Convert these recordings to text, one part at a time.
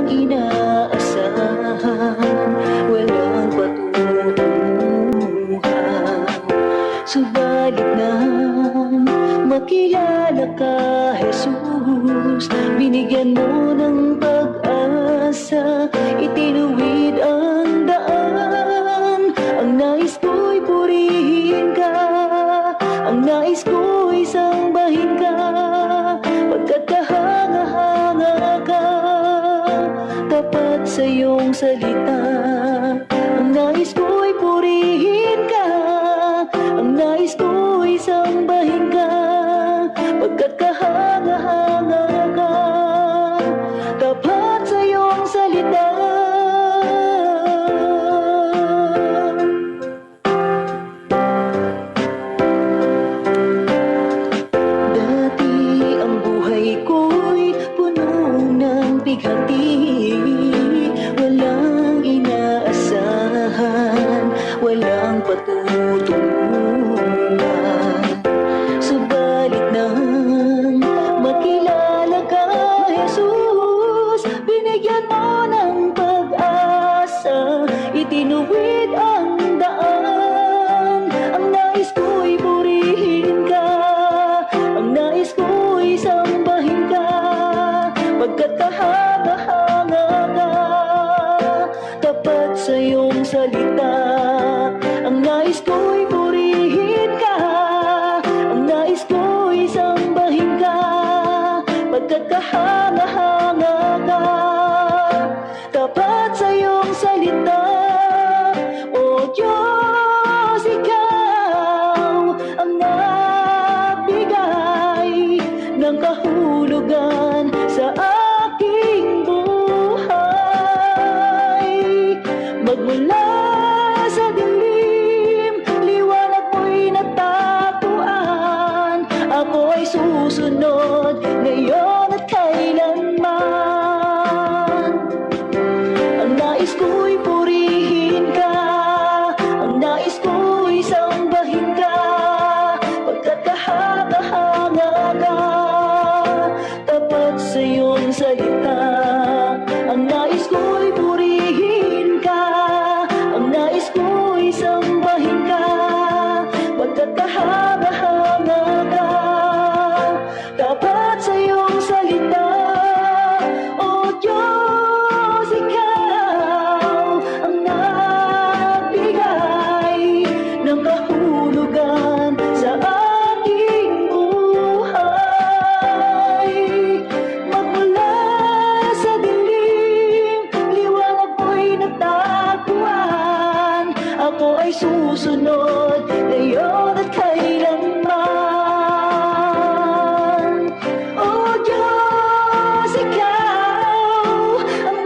walang inaasahan, walang patutunguhan. Subalit nang makilala ka, Jesus, binigyan mo ng pag-asa, itinuwid ang daan. Ang nais ko'y purihin ka, ang nais ko'y sambahin ka, pagkat kahanga-hanga ka, tapat sa iyong salita. Ang nais ko'y purihin ka, ang nais ko'y sambahin ka, pagkat kahanga-hanga ka, tapat sa iyong salita. Dati ang buhay ko'y puno ng bighati, walang inaasahan, walang patutunguhan. Subalit nang makilala ka, Jesus, binigyan mo ng pag-asa, itinuwid ang daan. Ang nais ko'y purihin ka, ang nais ko'y sambahin ka, pagkat kahanga-hanga ka, tapat sa iyong salita. Ang nais ko'y purihin ka, ang nais ko'y sambahin ka, pagkat kahanga-hanga ka, tapat sa iyong salita. O Diyos, ikaw ang nagbigay ng kahulugan sa aking buhay. Magmula sa dilim, liwanag mo'y natagpuan. Ako ay susunod ngayon at kailanman. Ang nais ko'y purihin ka, ang nais ko'y sambahin ka, pagkat kahanga-hanga ka, tapat sa iyong salita. Ang nais ko'y purihin ka, ang nais ko'y sambahin ka, pagkat kahanga-hanga ka, tapat sa iyong salita. O Diyos, ikaw ang nagbigay ng kahulugan sa aking buhay. Magmula sa dilim, liwanag mo'y natagpuan. Ako ay susunod ngayon at kailanman. O Diyos, ikaw ang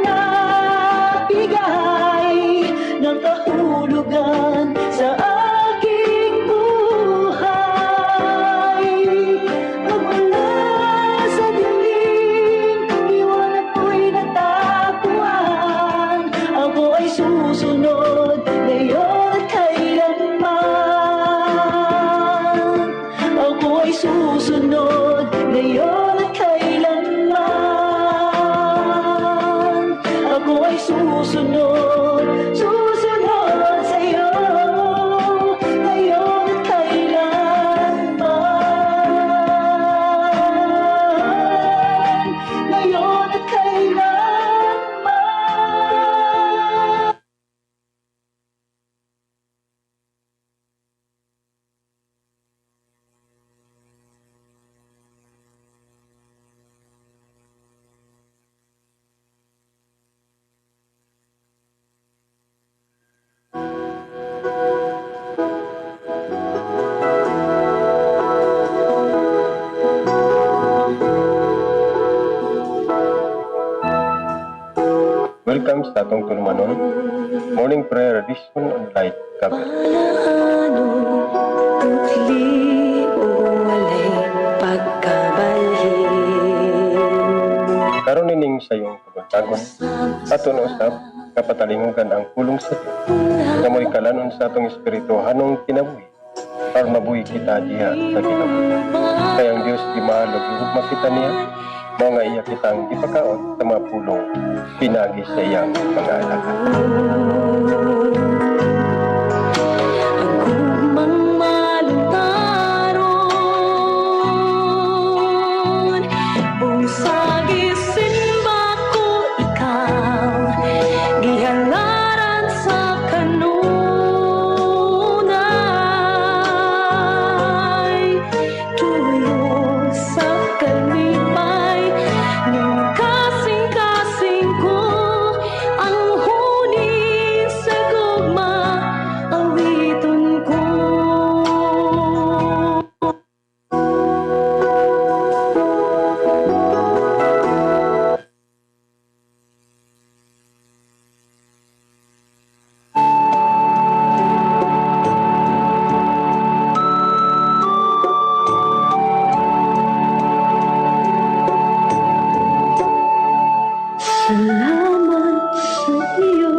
nagbigay ng kahulugan sa aking buhay. Magmula sa dilim, liwanag mo'y natagpuan. Ako ay susunod ngayon at kailanman. Ako ay susunod ngayon at kailanman. Ako ay susunod, susunod sa iyo, ngayon at kailanman. Ngayon at kailanman. Welcome sa atong tulumanon morning prayer edition on light cover. Palaano, tutli o walay pagkabalhin. Karon nining sa iyong kabuntagon, ato na usab kapatalingugan ang pulong sa Dios nga mo'y kalanon sa atong espiritu hanong kinabuhi para mabuhi kita diha sa kinabuhi. Kaya ang Diyos di mahalog hugma kita niya mao nga iya kitang ipakaon sa mga pulong pinagi sa iyang mga alagad. Agumang maluntaron, bunsagi simba ko ikaw, gihalaran sa kanunay, tuyong sa kalipay, ning kasing-kasing ko, ang huni sa gugma, awiton ko. Salamat sa iyo.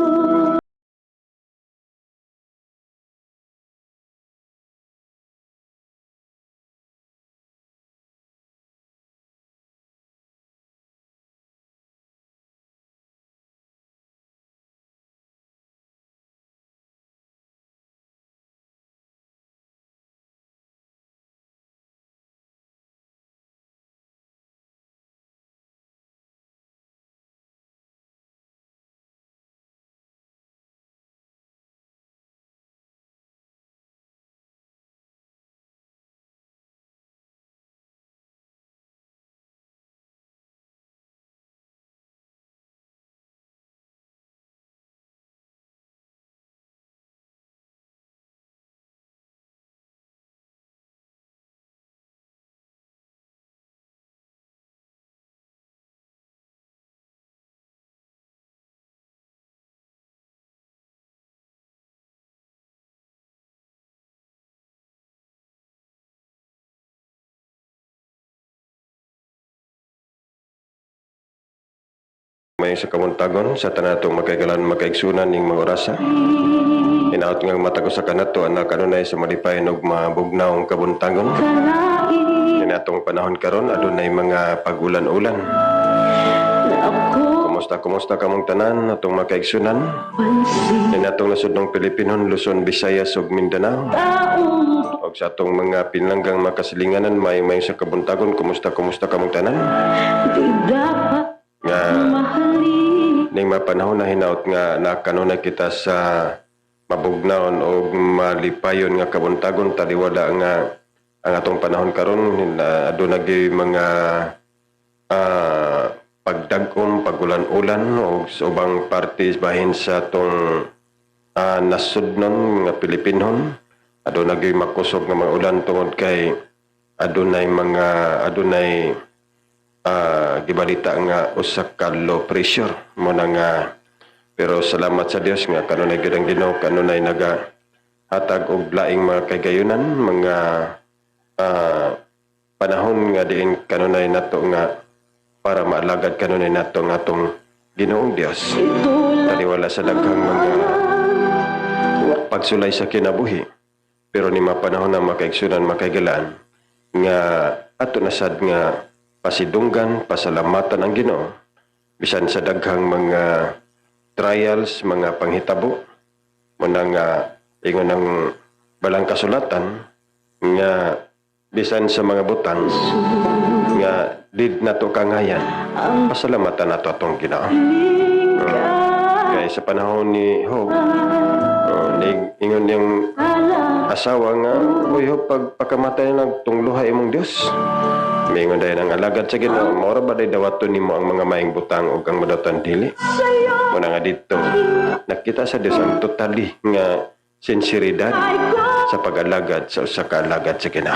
May sa kamuntagon sa tanatong makaigalan makaigsunan ning mga orasa. Inaot nga mata ko sa kanato anak kanunay sa malipay og mabugnaong kabuntagon. Kalain Inatong panahon karon adunay mga pagulan-ulan. na ako Kumusta kamong tanan atong makaigsunan? pansin Inatong nasud ng Pilipinon, Luzon, Visayas ug Mindanao. taong Og sa atong mga pinlanggang makasilinganan may sa kabuntagon, kumusta kamong tanan? di dapat Nga mahalin. ning mapanahon na hinaut nga nakanunay kita sa mabugnaon o malipayon nga kabuntagon taliwala nga ang atong panahon karon aduna gyud mga pagdagom, pagulan-ulan o sa ubang partes bahin sa atong nasudnon nga Pilipinon. Aduna gyud makusog nga mga ulan tungod kay adunay gibalita nga usa ka low pressure mo na nga, pero salamat sa Dios nga kanunay gyud ang Ginoo, kanunay naga hatag og laing mga kagayunan, mga panahon nga diin kanunay nato nga para maalagad kanunay nato nga atong Ginoong Dios. Taliwala sa daghang mga pagsulay sa kinabuhi, pero ni mapanahon na makaigsunan makaigalaan nga ato nasad nga pasidunggan, pasalamatan ang Ginoo bisan sa daghang mga trials, mga panghitabo mo nang ingon ng balang kasulatan nga bisan sa mga butang nga did nato kangayan, pasalamatan nato atong Ginoo. Kaya sa panahon ni Job, ingon yung asawa nga, "Uy Job, pagpakamatay nagtungluhay imong Dios." Mingon dahil ang alagad sa Ginoo, maura ba day dawaton nimo ang mga maing butang o kang madatan dili? Muna nga dito, nakita sa Dios ang totally nga sinseridad sa pag-alagad sa usa ka alagad sa Ginoo.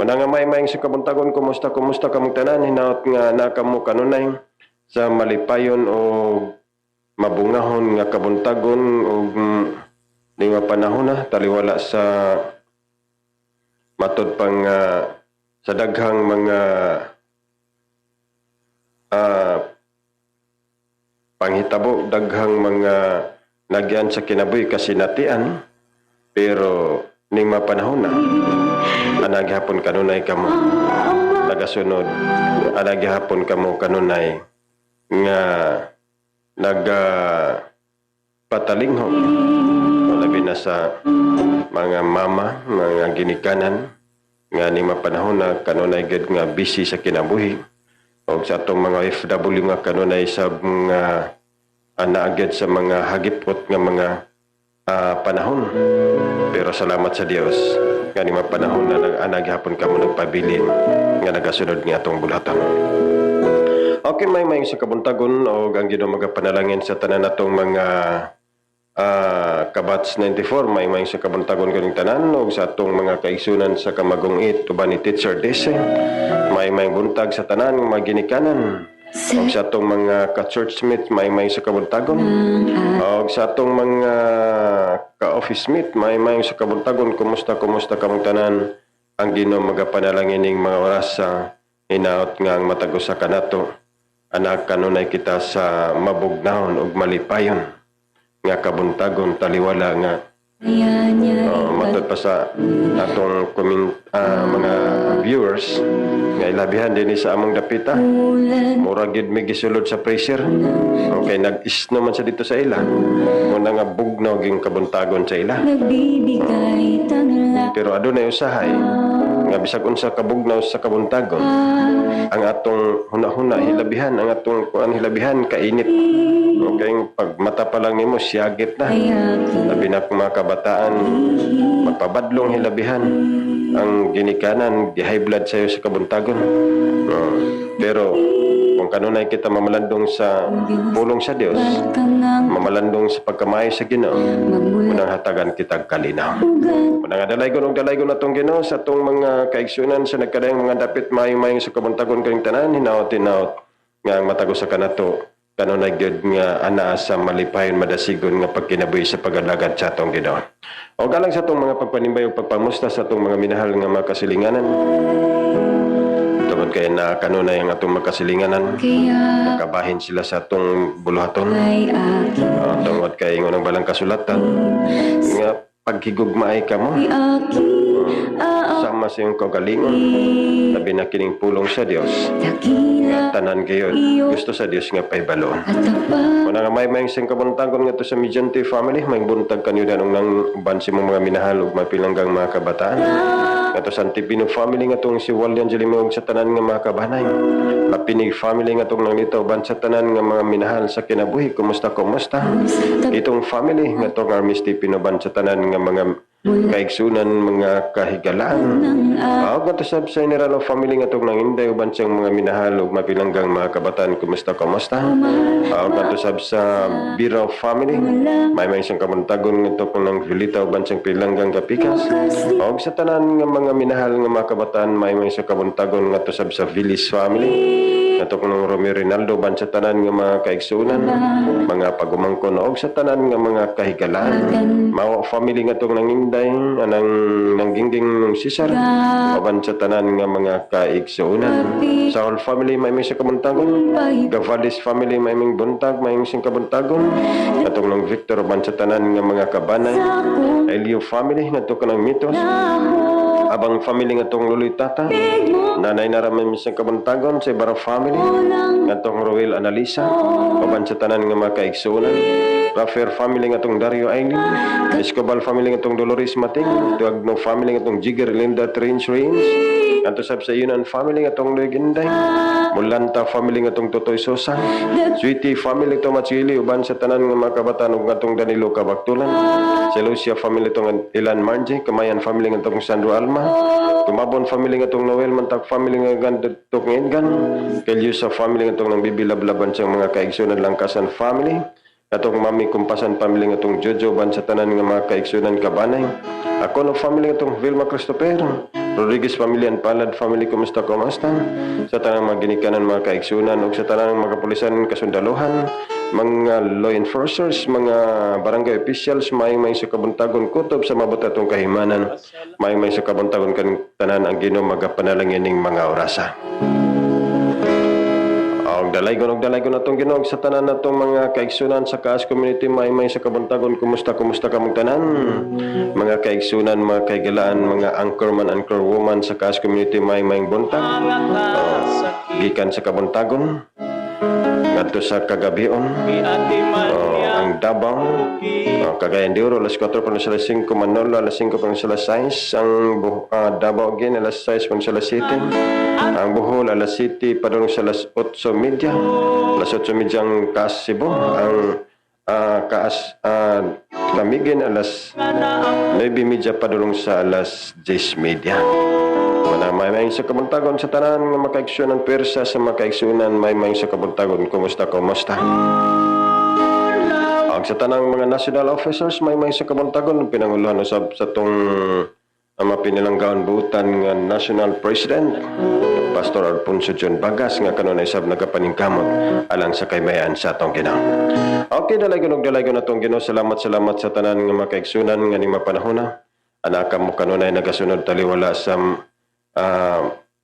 Muna nga maing sa kabuntagon, kumusta kamong tanan, hinaot nga nakamo kanunay sa malipayon o mabungahon nga kabuntagon o ning panahon na taliwala sa matod pang sa daghang mga panghitabo, daghang mga nagyan sa kinabuhi kasinatian, pero ning mapanahon na anaghapon kanunay kamo nagasunod anagihapon kamo kanunay nga patalinghog labi na sa mga mama, mga ginikanan nga ni mapanahon na kanunay gid nga busy sa kinabuhi o sa atong mga FW nga kanunay sa mga anaagad sa mga hagipot nga mga panahon. Pero salamat sa Dios nga ni mapanahon na nag-anag hapon kamo nagpabilin nga nagasunod nga atong bulatan. Okay, may sa kabuntagon o ang Ginoo magapanalangin sa tanan natong mga kabats 94, may sa kabuntagon kaning tanan o sa atong mga kaigsunan sa Kamagong 8 uban ni Teacher Dese. May buntag sa tanan nga ginikanan. O sa atong mga ka-churchmate, may sa kabuntagon. O sa atong mga ka-office mate, may sa kabuntagon. Kumusta kamong tanan? Ang Ginoo magapanalangin ning mga oras sa hinaot nga ang matagos sa kanato. Anak kanunay kita sa mabugnahon ug malipayon nga kabuntagon taliwala nga matod pa sa atong mga viewers nga ilabihan din sa among dapita murag gid may gisulod sa pressure okay nag-isno man sa dito sa ila muna nga bugnaw ging kabuntagon sa ila pero adunay usahay nga bisag unsa kabugnaw sa kabuntagon ang atong huna-huna hilabihan ang atong hilabihan kainit okay pag mata pa lang nimo siyagit na labi na mga kabataan magpabadlong hilabihan ang ginikanan di high blood sayo sa kabuntagon pero kung kanunay kita mamalandong sa pulong sa Dios mamalandong sa pagkamayo sa Ginoo unang hatagan kitag kalinaw unang dalaygon natong Ginoo sa atong mga kaigsunan sa nagkadayang mga dapit maayong sa kabuntagon kaning tanan hinaot-hinaot nga ang matagos sa kanato kanunay gyud nga anaa sa malipayon madasigon nga pagkinabuhi sa pagalagad sa atong Ginoo. O galang sa atong mga pagpanimbay ug pagpamusta sa atong mga minahal nga mga kasilinganan. Tungod kay na kanunay ang atong makasilinganan. Nakabahin sila sa atong buluhaton. Tungod kay ngunang balang kasulatan nga paghigugmaay ka mo. Sama sa iyong kagalingon labi na kining pulong sa Dios nga tanan gayud gusto sa Dios nga paibaloon una nga may sing kabuntagon nga to sa Mediante family may buntag kanyo danong nang uban si mga minahal ug mapilanggang mga kabataan nga to sa Antipino family nga tong si Wallian Jelimog sa tanan nga mga kabanay Lapinig family nga tong nangita uban sa tanan nga mga minahal sa kinabuhi kumusta itong family nga tong Armis Tipino ban sa tanan nga mga kaigsunan mga kahigalaan. Ako nga sab sa general of family nga itong nanginday uban siyang mga minahal ug mapilanggang mga kabataan kumusta. Ako nga sab sa Bira of family may siyang kamuntagon nga itong nang Vilita uban siyang pilanggang kapikas. Ako sa tanan nga mga minahal nga mga kabataan may siyang kamuntagon nga sab sa Villis family natong ng Romeo Rinaldo ban sa tanan nga mga kaigsunan mga pagumangkon og sa tanan nga mga kahigalaan mao family nga tong nanginday anang nanggingging ng Cesar aban sa tanan nga mga kaigsunan sa whole family may sa kamuntagon Gavaldez family may buntag may sing kabuntagon natong ng Victor aban sa tanan nga mga kabanay Elio family natong kanang Mitos abang family nga tong Luloy Tata nanay naramay sa kabuntagon sa Ibarra family nga tong Roel Analisa aban sa tanan nga mga kaigsunan Raffer family nga tong Dario Aileen Escobar family nga tong Dolores Mating Tuagno family nga tong Jigger Linda Range Kanto sab sa Yunan family nga tong Legenday Mulanta family nga tong Totoy Sosa Sweetie family tong Machili uban sa tanan nga mga kabataan ug nga tong Danilo Kabaktulan Celusia family tong Ilan Margie Kamayan family nga tong Sandro Alma Tumabon family nga tong Noel Mantag family nga Gandatok Ngedgan Kelyusa family nga tong nang bibilablaban siyang mga kaigsunan Langkasan family atong Mami Kumpasan family nga tong Jojo ban sa tanan nga mga kaigsunan Kabanay ako no family nga tong Vilma Christopher Rodriguez family and Palad family kumusta sa tanang mga ginikanan mga kaigsunan ug sa tanang mga kapulisan kasundaluhan mga law enforcers mga barangay officials may sa kabuntagon kutob sa mabot atong kahimanan may sa kabuntagon kan tanan ang Ginoo magapanalangin ning mga orasa Og dalaygon natong Ginoo sa tanan natong mga kaigsunan sa Kaas Community Maymay sa Kabuntagon. Kumusta kamong tanan? Mga kaigsunan, mga kaigalaan, mga anchor woman sa Kaas Community Maymay buntag. Gikan sa Kabuntagon ngadto sa Kagabion. Ang Davao, Cagayan de Oro, alas 4 pa sila 5, Manolo, alas 5 pa sila 6, ang Davao again, alas 6 pa sila 7, ang Bohol, alas 7, padulong sa alas 8:30, alas 8:30 ang Kaas Cebu, ang Kaas Lamigin, alas 9:30 padulong sa alas 10:30. May sa Kabuntagon sa tanan nga makaigsunan pwersa sa makaigsunan may sa Kabuntagon. Kumusta? Ang sa tanang mga national officers may sa Kabuntagon pinanguluhan usab sa tong mapinilanggaon buutan nga National President Pastor Alfonso John Bagas nga kanunay sab nagapaningkamot alang sa kaymayan sa atong Ginoo. Okay, dalaygon atong Ginoo. Salamat sa tanan nga makaigsunan nga ni mapanahona. Anaka mo kanunay nagasunod taliwala sa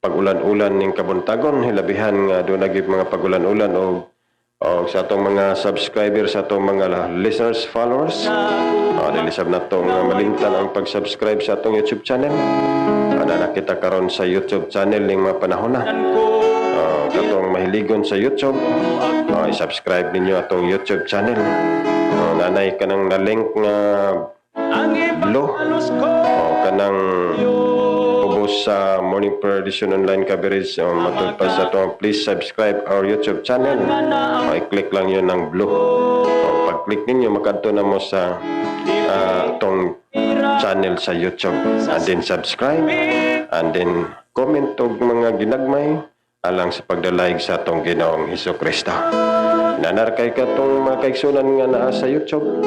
pagulan-ulan ning Kabuntagon, hilabihan nga doon naging mga pagulan-ulan o sa atong mga subscribers, sa atong mga listeners, followers. Nilisab na itong malimtan ang pag-subscribe sa atong YouTube channel. Nakita karon sa YouTube channel ning mga panahon na. Katong mahiligon sa YouTube, i-subscribe ninyo atong YouTube channel. Nanay ka nang na-link nga blue kanang sa Morning Prayer Edition online coverage matod pa sa ito, please subscribe our YouTube channel. I-click lang yun ng blue. Pag-click ninyo, makadto na mo sa itong channel sa YouTube. And then subscribe. And then comment og mga ginagmay alang sa pagdalayg sa itong Ginoong Hesukristo. Nanarkay ka itong mga kaigsunan nga naa sa YouTube.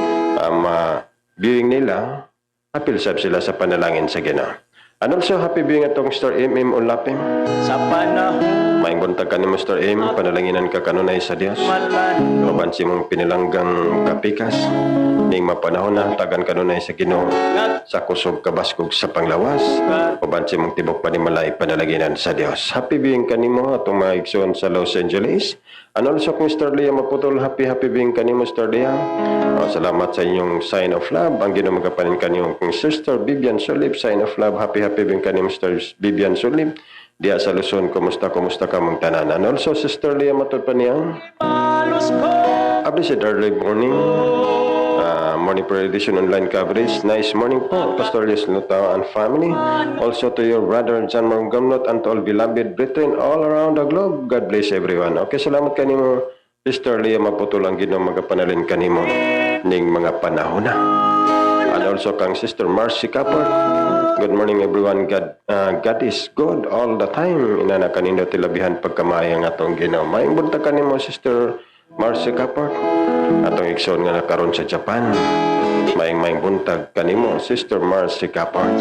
Viewing nila, apil sila sa panalangin sa Ginoo. And also, happy being atong Star M Ulapim. Sa panahon Maing buntag ka ni Mr. M, panalanginan ka kanunay sa Dios. Mabansi mong pinilanggang kapikas. Ning mapanahon na, tagan kanunay sa Ginoo. Sa kusog kabaskog sa panglawas. Mabansi mong tibok panimalay panalanginan sa Dios. Happy being kanimo atong mga igsoon sa Los Angeles. And also, Mr. Leah Maputol, happy being kanimo, Mr. Leah. Salamat sa inyong sign of love. Ang Ginoo magapanin kaniyong Sister Bibian Solip, sign of love. Happy being kanimo, Mr. Bibian Solip. Diya sa Luzon, kumusta ka mong tanan. And also, Sister Leah Matod pa niyang blessed early morning. Morning Prayer Edition online coverage. Nice morning po, Pastor Yes Lutao and family. Also to your brother John Margamnot and to all beloved brethren all around the globe. God bless everyone. Okay, salamat kanimo, Sister Leah Maputol, ang Ginoo magapanalin kanimo ning mga panahon na. And also kang Sister Marcy Kaport. Good morning everyone. God is good all the time. Inana kanino tilabihan pagkamayang atong Ginoo. Maayong buntag kanimo, Sister Marcy Kaport. Atong igsoon nga nakaroon sa Japan. Maayong buntag kanimo, Sister Marcy Kaport.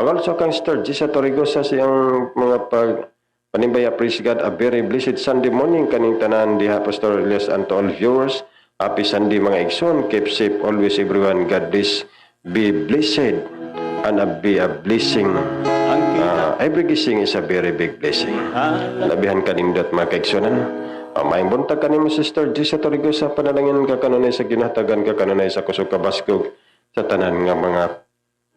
Also kang Sister Gisa Torrigosa siyang mga panimbaya. Praise God, a very blessed Sunday morning kaning tanan diha, Pastor Elias, and to all viewers. Happy Sunday mga igsoon. Keep safe always everyone. God bless. Be blessed and be a blessing. Every gising is a very big blessing. Labihan kanindot mga kaigsunan. Maayong buntag kanimo, Sister Gisa Torrigosa, panalangin ka kanunay sa ginatagan ka kanunay sa kusog kabaskog sa tanan nga mga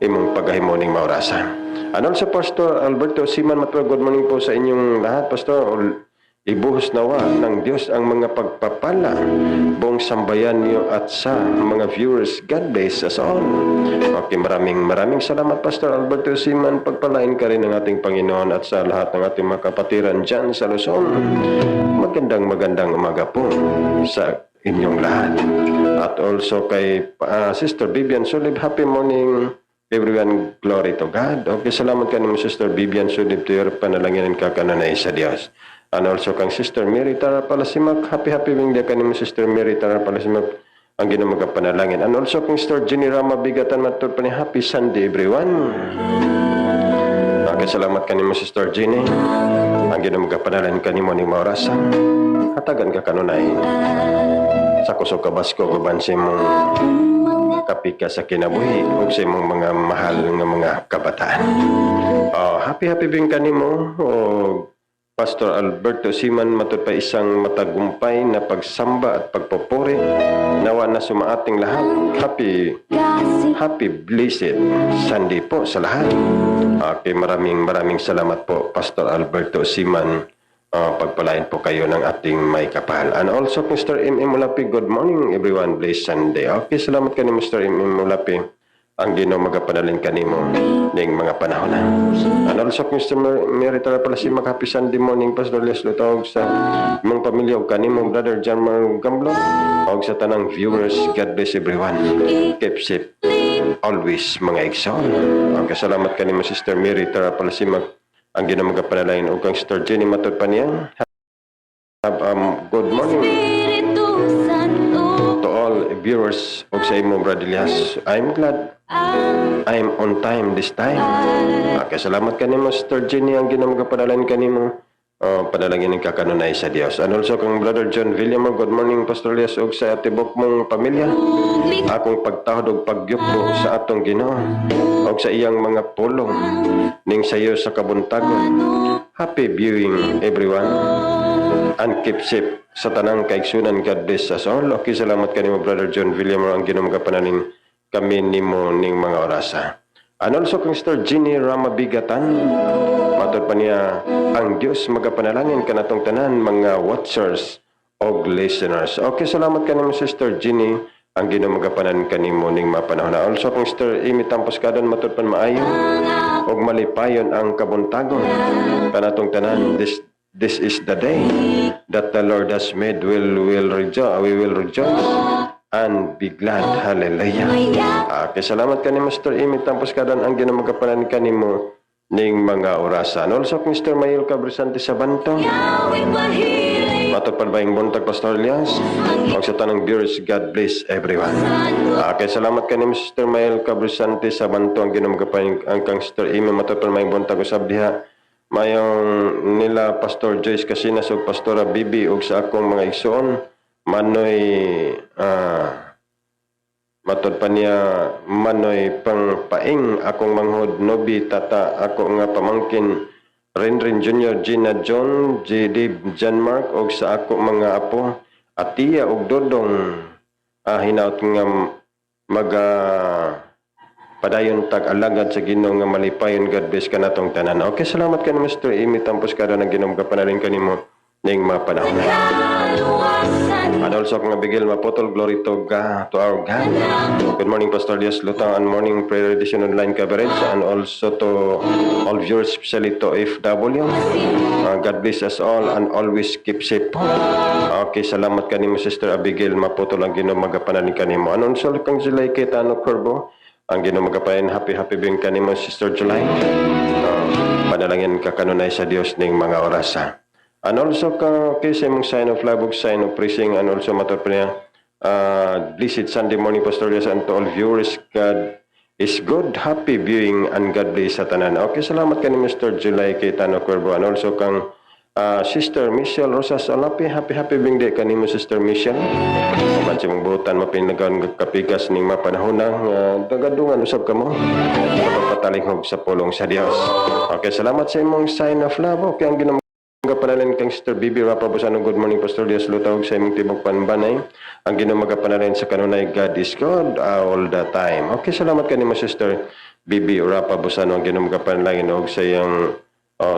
imong pagahimuning maurasan. And also, Pastor Alberto Siman Matwa, good morning po sa inyong lahat, Pastor. Ibuhos nawa ng Diyos ang mga pagpapala buong sambayan niyo at sa mga viewers. God bless us all. Okay, maraming salamat, Pastor Alberto Siman. Pagpalain ka rin ng ating Panginoon at sa lahat ng ating mga kapatiran dyan sa Luzon. Magandang umaga po sa inyong lahat. At also kay Sister Bibian Solib, happy morning everyone, glory to God. Okay, salamat kanimo, Sister Bibian Solib, to your panalangin ka kanunay sa Dios. And also kang Sister Mary Tara Palasimak, happy being dia kanimo, Sister Mary Tara Palasimak, ang Ginoo magapanalangin. And also kang Sister Jenny Rama Bigatan matod pa ni happy Sunday everyone. Okay, salamat kanimo, Sister Jenny. Ang Ginoo magapanalangin kanimo ning maorasan. Hatagan ka kanunay sa kusog kabaskog uban sa imong kapika sa kinabuhi ug sa imong mga mahal nga mga kabataan. Happy being kanimo. Pastor Alberto Siman matud pa isang matagumpay na pagsamba at pagpupuri. Nawa na sumaating lahat. Happy blessed Sunday po sa lahat. Okay, maraming salamat po Pastor Alberto Siman. Pagpalain po kayo ng ating may kapal. And also Mr. M.M. Mulapi, good morning everyone, blessed Sunday. Okay, salamat ka ni Mr. M.M. Mulapi. Ang Ginoo magapanalin kanimo ning mga panahon na. And also Mr. Meritar pala si happy Sunday morning Pastor Les Lutawag sa imong pamilya ug kanimo brother John Mar Gamblon ug sa tanang viewers. God bless everyone. Keep safe always mga igsoon. Ang kasalamat kanimo Sister Meritar pala si ang Ginoo magapanalin ug kang Sister Jenny matud pa niya. Good morning to all viewers ug sa imo brother Elias. I'm glad I'm on time this time. Salamat kanimo Sister Jenny ang Ginoo magapadalain kanimo. Padalangin ng kakanunay sa Dios. And also kang brother John Villamor, good morning Pastor Elias ug sa atibok mong pamilya. Akong pagtahod ug pagyupo sa atong Ginoo ug sa iyang mga pulong ning sayo sa kabuntagon. Happy viewing everyone. And keep safe sa tanang kaigsunan. God bless us all. Okay, salamat kanimo brother John Villamor ang Ginoo magapanalin kami nimo ning mga orasa. And also kang Sister Jenny Ramabigatan, matod pa niya, ang Dios magapanalangin kanatong tanan mga watchers o listeners. Okay, salamat kanimo Sister Jenny, ang Ginoo magapanalangin kanimo ning mapanahon. Also kang Sister Amy Tampos Kadon, matod pan maayo og malipayon ang kabuntagon kanatong tanan. This is the day that the Lord has made. We will rejoice and be glad. Hallelujah. Okay, salamat kanimo Mr. Amy Tampos Kadon ang Ginoo magapanalangin kanimo ning mga orasan. Also Mr. Mayel Cabrisante sa Banto. Matod pa ba yung buntag Pastor Elias? Ang sa tanang viewers, God bless everyone. Okay, salamat kanimo Mr. Mayel Cabrisante sa Banto ang Ginoo magapanalangin ang kang Sister Amy matod pa yung buntag usab diha. Mayong nila Pastor Joyce Casinas ug Pastora Bibi ug sa akong mga igsoon Manoy matod pa niya Manoy Pangpaing akong manghod Nobi Tata ako nga pamangkin Renren Jr. Gina John J.D. John Mark ug sa ako mga apo Atiya ug Dodong hinaut nga padayon tag alagad sa Ginoo nga malipayon. God bless kanatong tanan. Okay, salamat kanimo Mr. Amy Tampos Kadon ang Ginoo magapanalangin kanimo ning mga panahon. And also kung Abigail Mapotol, glory to God, to our God. Good morning Pastor Elias Lutang and morning prayer edition online coverage, and also to all viewers, especially to FW. God bless us all and always keep safe. Okay, salamat kanimo Sister Abigail Mapotol ang Ginoo magapanalangin kanimo. And also kang July Ketano Corbo ang Ginoo magapayan. Happy being kanimo Sister July. Panalangin ka kanunay sa Dios ning mga orasa. And also kay sa imong sign of love ug sign of praising, and also matod pa niya blessed Sunday morning Pastor Elias and to all viewers. God is good. Happy viewing and God bless sa tanan. Okay, salamat kanimo Mr. July Ketano Corbo. And also kang Sister Michelle Rosas Alapi, happy being day kanimo Sister Michelle. Man sa mong buutan mapinagaon kapigas ning mapanahon dagadungan usab kamo sa pagpatalingog sa pulong sa Dios. Okay, salamat sa imong sign of love. Okay, ang Ginoo magapanalangin kang Sister Bibi Rapabusano. Good morning Pastor Elias Lutawag sa imong tibok panbanay ang Ginoo magapanalangin sa kanunay. God is good all the time. Okay, salamat kanimo Sister Bibi Rapabusano ang Ginoo magapanalangin og sa iyang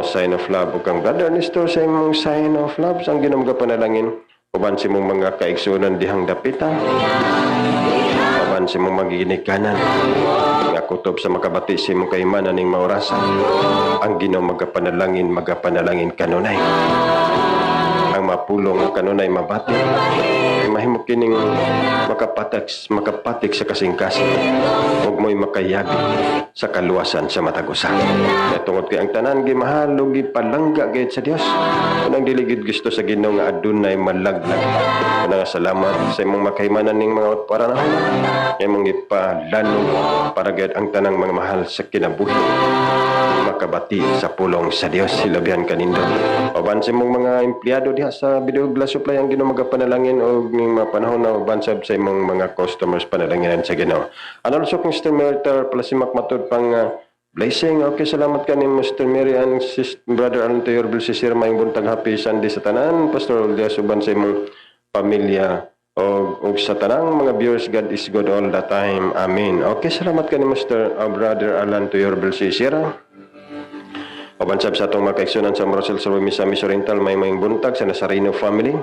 sign of love ug kang Brother Nestor sa imong sign of love ang Ginoo magapanalangin uban sa imong mga kaigsunan dihang dapitan, uban sa imong magiginikanan nga kutob sa makabati sa imong kaimanan ning maorasan ang Ginoo magapanalangin kanunay ang mapulong kanunay mabati mahimo kining makapatik sa kasing-kasing ug mo'y makayabi sa kaluwasan sa matagusan. Tungod kay ang tanan gimahal ug gipalangga gayud sa Dios. Unang diligid gusto sa Ginoo nga adunay malaglag. Unang salamat sa imong makaimanan ning mga paranahon. Imong ipalanog para gayud ang tanang mga mahal sa kinabuhi makabati sa pulong sa Dios. Silabihan kanindo. Uban sa imong mga empleyado diha sa Video Glass Supply ang Ginoo magapanalangin og ning mga panahon na uban sa imong mga customers panalanginan sa Ginoo. Ano also kung Mr. Meritar Plasimak matud pang blessing. Okay, salamat ka ni Mr. Mary and Brother Alan Tayor Sir Maing buntag happy Sunday sa tanan. Pastor Oldia suban sa imong pamilya og sa tanang mga viewers. God is good all the time. Amen. Okay, salamat ka ni Mr. Brother Alan Tayor Sir. Pabansab sa atong mga kaigsunan sa Marosel sa Misamis Oriental, may buntag sa Nazareno family,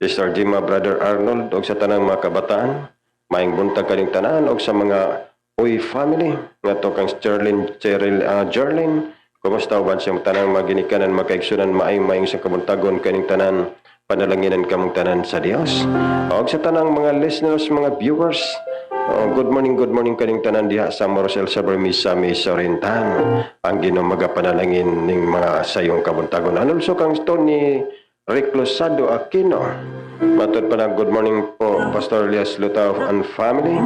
Sister Jima, Brother Arnold, o sa tanang mga kabataan, may buntag kaning tanan, o sa mga Uy family, nga to kang Jerlyn, kumusta uban sa tanang mga ginikanan, mga kaigsunan, maayong sa kabuntagon kaning tanan, panalanginan kamong tanan sa Dios. O sa tanang mga listeners, mga viewers, good morning kaning tanan diha sa Marosel sa Misamis Oriental. Ang Ginoo magapanalangin ning mga sayong kabuntagon. And also kang Tony Reclusado Aquino. Matod pa na good morning po Pastor Elias Lutao and family.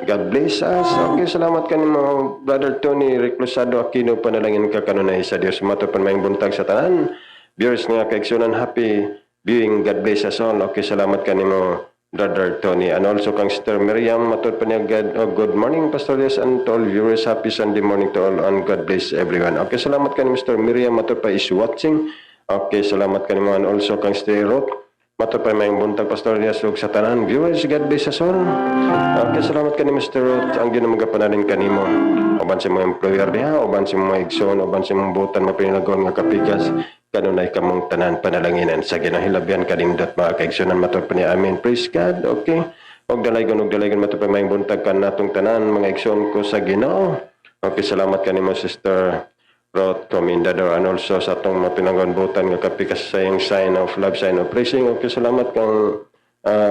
God bless us. Okay, salamat kanimo Brother Tony Reclusado Aquino, panalangin ka kanunay sa Dios. Matod pa may buntag sa tanan. Viewers nga kaigsunan, happy viewing. God bless us all. Okay, salamat kanimo Brother Tony. And also kang Sister Miriam, matod pa niya good morning Pastor Elias and to all viewers. Happy Sunday morning to all and God bless everyone. Okay, salamat kanimo Mr. Miriam, matod pa is watching. Okay, salamat kanimo. And also kang Sister Ruth, matod pa may buntag Pastor Elias ug sa tanan viewers. God bless us all. Okay, salamat kanimo Mr. Ruth. Ang Ginoo magapanalin kanimo. Uban sa mga employer diha, uban sa mga igsoon, uban sa mga butan mapinilagon nga kapigas. Kanunay kamong tanan panalanginan sa ginahilabyan kanindot mga kaigsunan. Matod pa niya. Amen. Praise God. Okay. Og dalaygon matod pa may buntag kan natong tanan mga igsoon ko sa Ginoo. Okay, salamat kanimo Sister Ruth Comendador and also sa atong mapinanggon butan nga kapikas sa iyang sign of love, sign of praising. Okay, salamat kang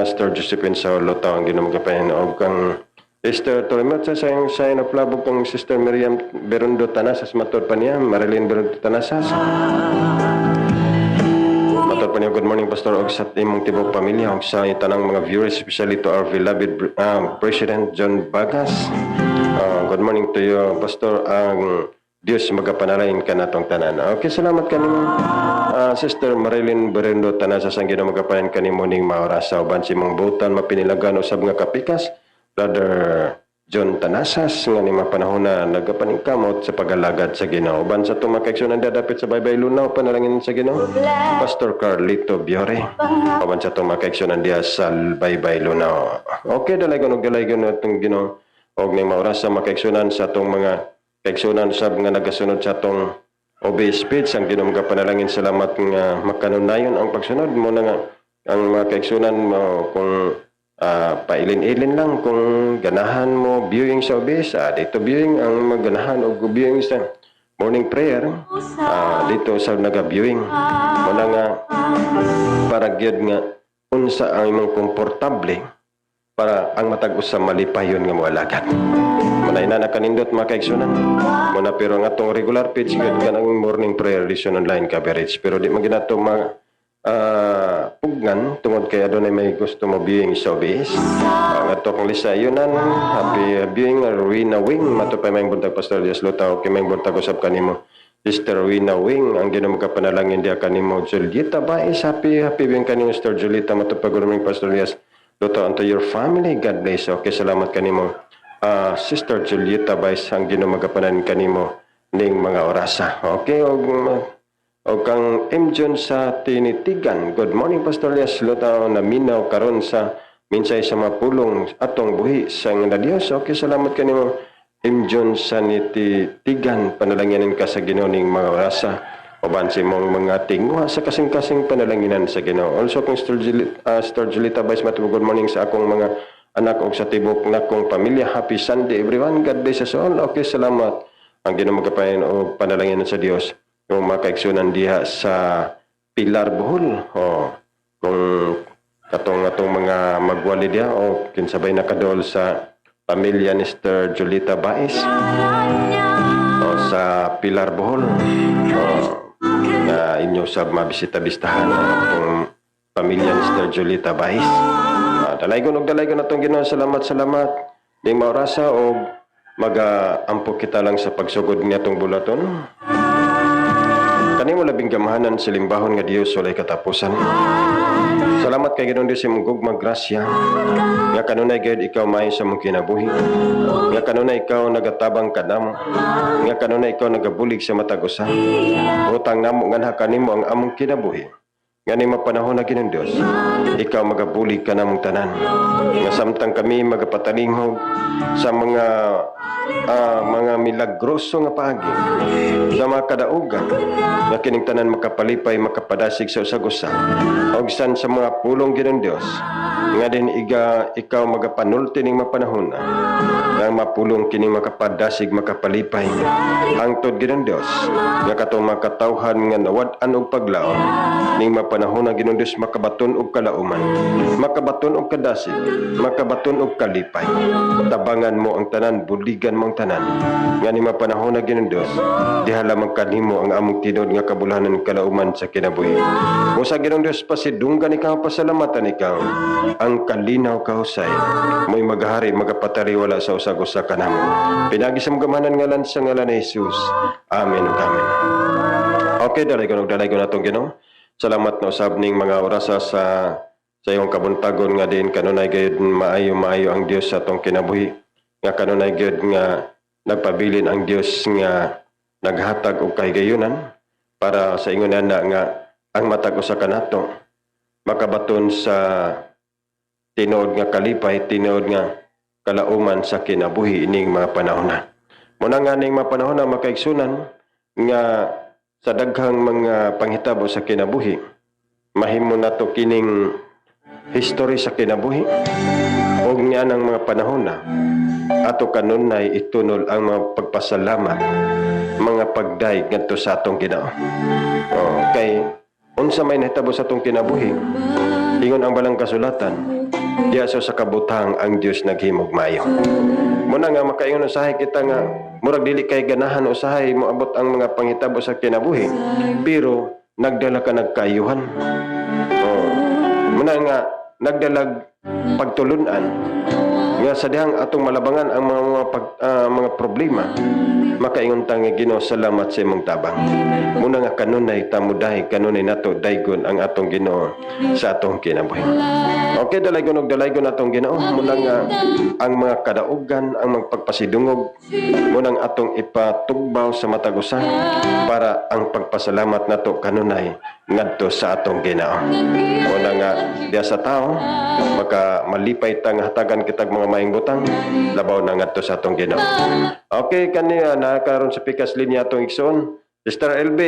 Sister Josephine sa Lutaw ang Ginoo magapayan og kang Sister Torimot sa iyang sign of love ug kang Sister Miriam Berundo Tanasas matod pa niya. Marilyn Berundo Tanasas. Matod pa niya, good morning Pastor og sa imong tibok pamilya og sa tanang mga viewers, especially to our beloved President John Bagas. Good morning to you Pastor. Ang Dios magapanalain ka natong tanan. Okay, salamat kanimo Sister Marilyn Berundo Tanasas ang Ginoo magapayan kanimo ning maoras sa uban si mong butan mapinilagan usab nga kapikas. Brother John Tanasas nga ni mapanahon na nagapaningkamot sa pagalagad sa Ginoo. Uban sa itong makaigsunan dadapit sa Baybay Lunaw, panalangin sa Ginoo, Pastor Carlito Biore. Uban sa itong makaigsunan diya sa Baybay Lunaw. Okay, dalaygon itong Ginoo. Og may maoras sa makaigsunan sa itong mga kaigsunan sab nga nagasunod sa itong obvious speech. Ang Ginoo magapanalangin, salamat nga makanunayon ang pagsunod mo na nga ang mga kaigsunan mo kung pailin-ilin lang kung ganahan mo viewing sa obis. Dito viewing ang maganahan o viewing sa morning prayer. Dito sa naga-viewing mo na nga para gyud nga unsa ang imong komportable para ang matag usa malipayon nga moalagat. Manay na nakanindot mga kaigsunan. Muna pero nga tong regular page gyud kanang morning prayer listen online coverage pero di man ginato pugnan tungod kay adunay may gusto mo viewing sa OBS. Ang ato kong lisayunan, happy viewing Rowena Wing. Matupay may buntag Pastor Elias Lutao, kay may buntag usab kanimo Sister Rowena Wing. Ang Ginoo magapanalangin diha kanimo Julieta Baez. Happy viewing kanimo Sister Julieta. Matupay guruming Pastor Elias Lutao unto your family. God bless. Okay, salamat kanimo Sister Julieta Baez. Ang Ginoo magapanalangin kanimo ning mga orasa. Okay, o kang M. John sa Tinitigan. Good morning Pastor Elias Lutao na minaw karon sa minsay sa mapulong atong buhi sa nga Dios. Okay, salamat kanimo M. John sa Tinitigan. Panalanginan ka sa Ginoo ning mga orasa. Uban si mong mga tingwa sa kasing-kasing panalanginan sa Ginoo. Also kung Sister Julieta Baez, good morning sa akong mga anak o sa tibok na kong pamilya. Happy Sunday everyone. God bless us all. Okay, salamat. Ang Ginoo magapayan o panalanginan sa Dios. Kung makaigsunan diha sa Pilar Bohol, kung katong mga magwali diha o kinsabay nakadol sa pamilya ni Sister Julieta Baez sa Pilar Bohol, na inyo sab mabisita-bistahan ang pamilya ni Sister Julieta Baez. Dalaygon natong Ginoo. Salamat ning maorasa og mag-ampo kita lang sa pagsugod niya tong bulaton. kanimo labing gamahanan silimbahon nga Dios walay katapusan. Salamat kay Ginoong Dios imong gugmang grasya. Nga kanunay gayud ikaw maayo sa mong kinabuhi. Nga kanunay ikaw nagatabang kanamo. Nga kanunay ikaw nagabulig sa matag usa. Utang namo nga kanimo ang among kinabuhi. Nga ni mapanahon na Ginoong Dios, ikaw magabulig ka namong tanan. Nga samtang kami magapatalingog sa mga milagroso nga paagi, sa mga kadaugan, nga kining tanan makapalipay, makapadasig sa usag-usa, o bisan sa mga pulong Ginoong Dios, nga din ikaw magapanulti ning mapanahon na, nga mapulong kining makapadasig, makapalipay, hangtod Ginoong Dios, nga katong makatawhan nga nawad-an og paglaom, ning mapanahon na Ginoong Dios makabaton og kalauman, makabaton og kadasig, makabaton og kalipay. Tabangan mo ang tanan, buligan mo ang tanan. Nga ni mapanahon na Ginoong Dios, diha lamang kanimo ang among tinod nga kabulahanan kalauman sa kinabuhi. Mo sa Ginoong Dios pasidunggan ikaw, pasalamatan ikaw, ang kalinaw kahusay, mo'y maghari, magapatari wala sa usag-usa kanamo. Pinagi sa gamanan ngalan sa ngalan ni Jesus. Amen ug amen. Okay, dalay ko natong Ginoo. Salamat na usab ning mga orasa sa iyong kabuntagon nga din kanunay gayud maayo ang Dios sa atong kinabuhi. Nga kanunay gayud nga nagpabilin ang Dios nga naghatag og kahigayunan para sa ingon ana nga ang matag usa kanato makabaton sa tinuod nga kalipay, tinuod nga kalauman sa kinabuhi ining mga panahon na. Muna nga ning mga panahon na makaigsunan nga sa daghang mga panghitabo sa kinabuhi, mahimo na to kining history sa kinabuhi o nga ng mga panahon na ato kanunay itunol ang mga pagpasalamat, mga pagdaig ngadto sa atong Ginoo. Kay unsa may nahitabo sa atong kinabuhi, ingon ang balang kasulatan, diya sa kabutang ang Dios naghimog maayo. Muna nga makaingon usahay kita nga murag dili kay ganahan usahay moabot ang mga panghitabo sa kinabuhi, pero nagdala ka nagkayuhan. Muna nga nagdalag pagtulunan nga sa dihang atong malabangan ang mga problema, makaingon ta nga Ginoo salamat sa imong tabang. Muna nga kanunay tamuday, kanunay nato daygon ang atong Ginoo sa atong kinabuhi. Okay, dalaygon atong Ginoo. Muna nga ang mga kadaugan, ang magpagpasidungog, munang atong ipatugbaw sa matag usa para ang pagpasalamat nato kanunay ngadto sa atong Ginoo. Muna nga diya sa tao maka malipay tang hatagan kitag mga maayong butang, labaw na ngadto sa atong Ginoo. Okay, kaniya nakaron sa pikas linya atong igsoon. Sister LB,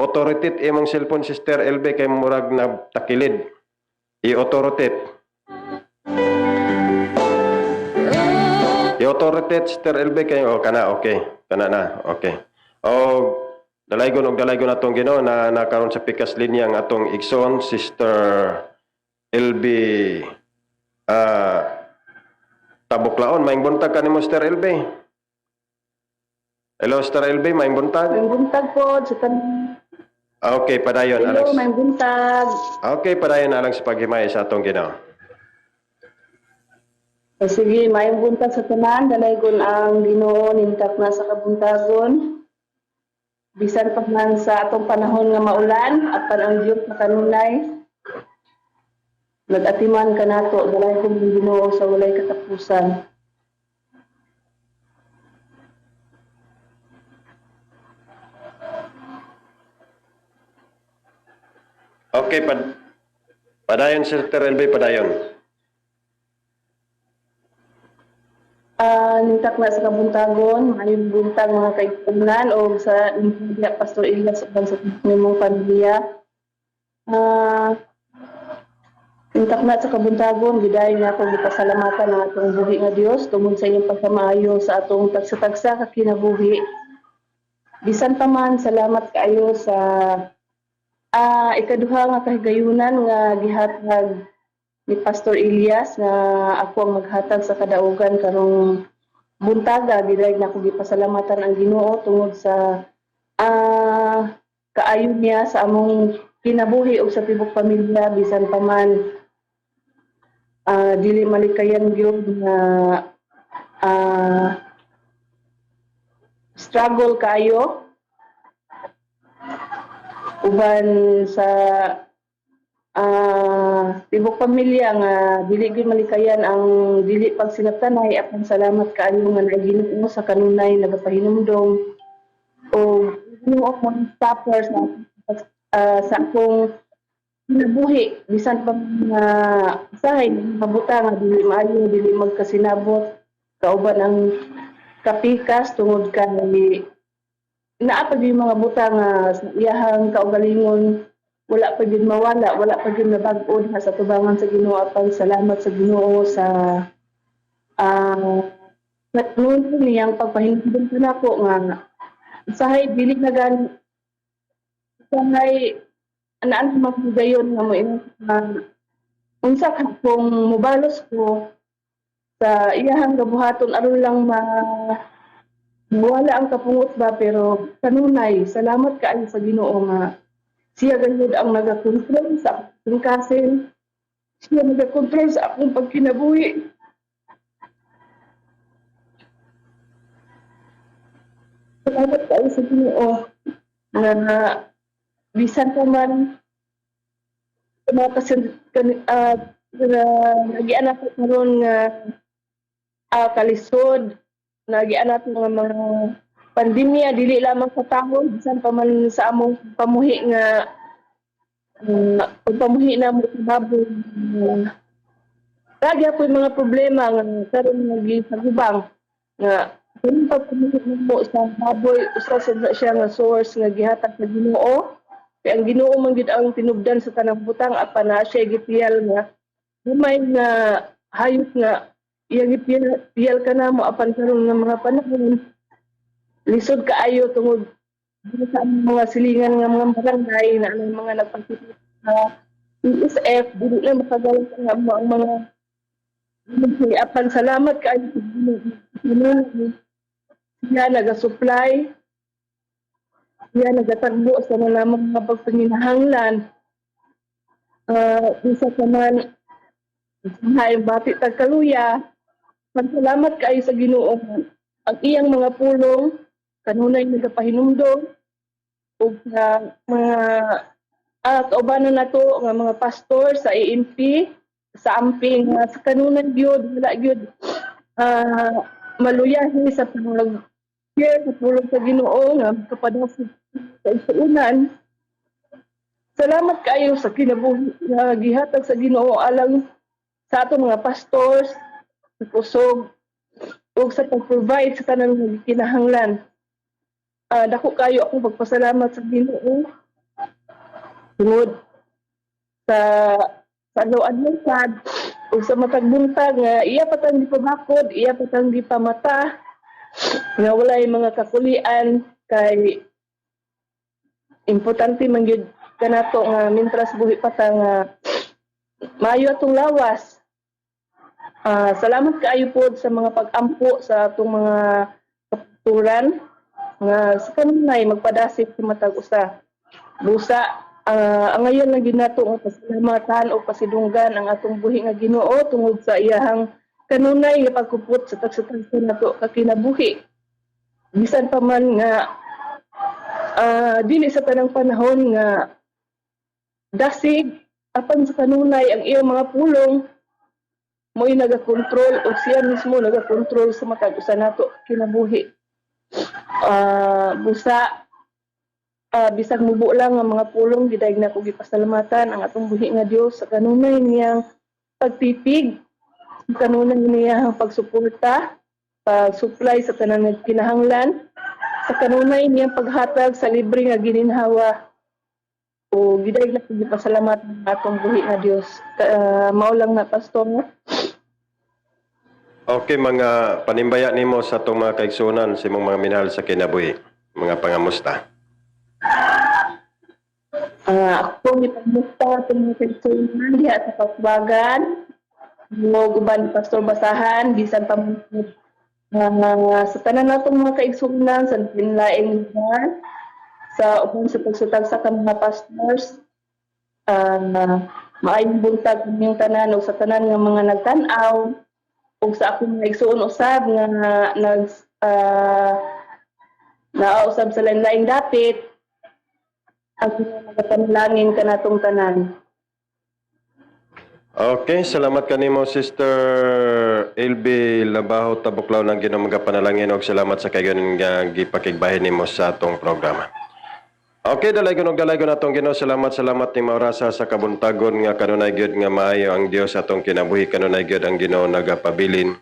authoritative imong cellphone, Sister LB, kay murag na takilid. I-authoritative. I-authoritative, Sister LB, kay kana, okay. Kana na, okay. Dalaygon atong Ginoo na nakaron sa pikas linya ang atong igsoon, Sister LB Tabuklaon. Maayong buntag kanimo, Sister LB. Hello, Sister LB, maayong buntag. Maayong buntag po. Okay, padayon. Hello, maayong buntag. Okay, padayon alang sa paghimay sa atong Ginoo. Sige, maayong buntag sa tanan. Dalaygon ang Ginoo nimtak na sa kabuntagon. Bisan pa man sa atong panahon nga maulan, apan ang Dios na kanunay. Nag-atiman ka nato, dalaygon ang Ginoo sa walay katapusan. Okay, padayon, Sister LB, padayon. Nintak na sa kabuntagon, maayong buntag mga kaigsunan o sa Pamilya Pastor Elias o sa nimong pamilya. Nintak na sa kabuntagon, gidayon nga akong gipasalamatan ng atong buhi nga Dios tungod sa iyong pagkamaayo sa atong tagsa-tagsa ka kinabuhi. Bisan pa man, salamat kaayo sa ikaduha nga kahigayunan nga gihatag ni Pastor Elias nga ako ang maghatag sa kadaugan karong buntaga. Gidayon na ako gipasalamatan ang Ginoo tungod sa kaayo niya sa among kinabuhi o sa tibok pamilya. Bisan pa man dili malikayan gyud nga struggle kayo uban sa tibok pamilya nga dili gyud malikayan ang dili pagsinabtanay apan salamat kaayo nga naginoo sa kanunay nagapahinumdom o Ginoo mo stopper sa akong kinabuhi bisan pa mga usahay mabuta nga dili maayo dili magkasinabot kauban ang kapikas tungod kay naa pa yung mga buta nga sa iyahang kaugalingon wala pa gyud mawala wala pa gyud nabag-o sa tubangan sa Ginoo apan salamat sa Ginoo sa natulong niyang pagpahinumdom ko nako nga usahay dili na gan usahay anaan magdayon nga mo unsa ka kung mubalos ko sa iyahang gabuhaton aron lang wala ang kapungot ba pero kanunay salamat kaayo sa Ginoo nga siya gayud ang nagakontrol sa akong kasil siya nagakontrol sa akong pagkinabuhi. Salamat kaayo sa Ginoo nga bisan pa man mga nagian ako karon nga kalisod nagian nato nga mga pandemya dili lamang sa tao bisan pa man sa among pamuhi nga pagpamuhi na mo sa baboy lagi ako yung mga problema nga karon nagisagubang nga kung pagpamuhi mo sa baboy usa siya nga source nga gihatag sa Ginoo kaya ang Ginoo man gid ang tinubdan sa tanang butang apan na siya gitiyal nga humay nga hayop nga iya gitiyal ka na mo apan karon nga mga panahon lisod kaayo tungod sa mga silingan nga mga barangay na ang mga nagpasipit sa ESF dili na makagawa nga ang mga apan salamat kaayo sa Ginoo siya naga-supply siya nagatagbo sa mga pagpanginahanglan isa ka man hay bati tagkaluya salamat kaayo sa Ginoo ang iyang mga pulong kanunay nagapahinumdom ug sa mga kaubanan nato nga mga pastor sa AMP sa amping sa kanunay gyud wala gyud maluyahi sa pag-share sa pulong sa Ginoo nga kapadasig sa isuunan. Salamat kaayo sa kinabuhi nga gihatag sa Ginoo alang sa ato mga pastors sa kusog ug sa pag-provide sa tanang mga kinahanglan. Dako kayo akong pagpasalamat sa Ginoo tungod sa adlaw sad ug sa matag buntag nga iya patang gipabakod, iya patang gipamata nga walay mga kakulian kay importante man gyud kanato nga mintras buhi pa ta nga maayo atong lawas. Salamat kaayo pod sa mga pag-ampo sa atong mga kapaturan nga sa kanunay magpadasig sa matag usa. Busa ang ngayon lang gyud nato nga pasalamatan o pasidunggan ang atong buhi nga Ginoo tungod sa iyahang kanunay nga pagkupot sa tagsatagsa nato ka kinabuhi. Bisan pa man nga dili sa tanang panahon nga dasig apan sa kanunay ang iyang mga pulong mo'y nagakontrol o siya mismo nagakontrol sa matag usa nato kinabuhi. Busa bisag mubo lang ang mga pulong gidayeg na ko gipasalamatan ang atong buhi nga Dios sa kanunay niyang pagtipig kanunay niyang pagsuporta pag-supply sa tanan nga kinahanglan sa kanunay niyang paghatag sa libre nga gininhawa o gidayeg na ko gipasalamatan ang atong buhi nga Dios. Mao lang na pastor. Okay, mga panimbaya nimo sa itong mga kaigsunan sa imong mga minahal sa kinabuhi, mga pangamusta. Ako ni pagmusta sa mga kaigsunan diha sa Kasbagan mo guban ni Pastor Basahan bisan pa sa tanan natong mga kaigsunan sa pinlaing lugar sa upang sa pagsutag sa mga pastors maayong buntag kaming tanan ug sa tanan nga mga nagtan-aw ug sa akong mga igsuon usab nga nausab sa lain-laing dapit ang nagapanalangin kanatong tanan. Okay, salamat kanimo Sister LB Labaho Tabuklaw ng Ginoo magapanalangin og salamat sa kaygon nga gipakigbahin nimo sa atong programa. Okay, dalaygon atong Ginoo. Salamat ni maurasa sa kabuntagon nga kanunay gyud nga maayo ang Dios atong kinabuhi, kanunay gyud ang Ginoo nagapabilin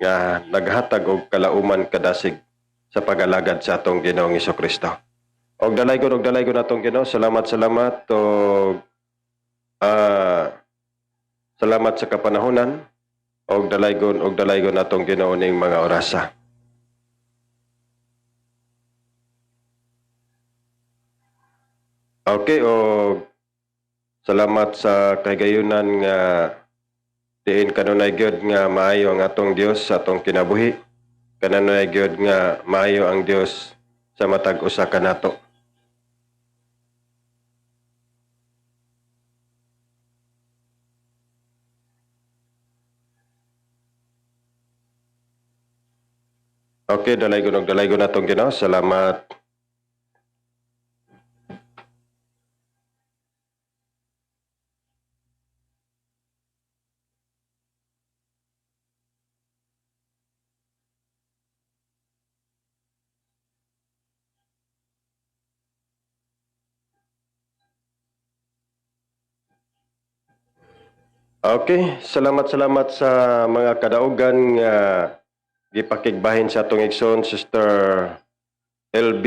nga naghatag og kalauman kadasig sa pagalagad sa atong Ginoong Hesukristo. Og dalaygon atong Ginoo. Salamat og salamat sa kapanahonan og dalaygon atong Ginoo ning mga orasa. Okay, og salamat sa kahigayunan nga diin kanunay gyud nga maayo ang atong Dios sa atong kinabuhi. Kanunay gyud nga maayo ang Dios sa matag usa kanato. Okay, dalaygon atong Ginoo. Salamat. Okay, salamat sa mga kadaugan nga gipakigbahin sa atong igsoon Sister LB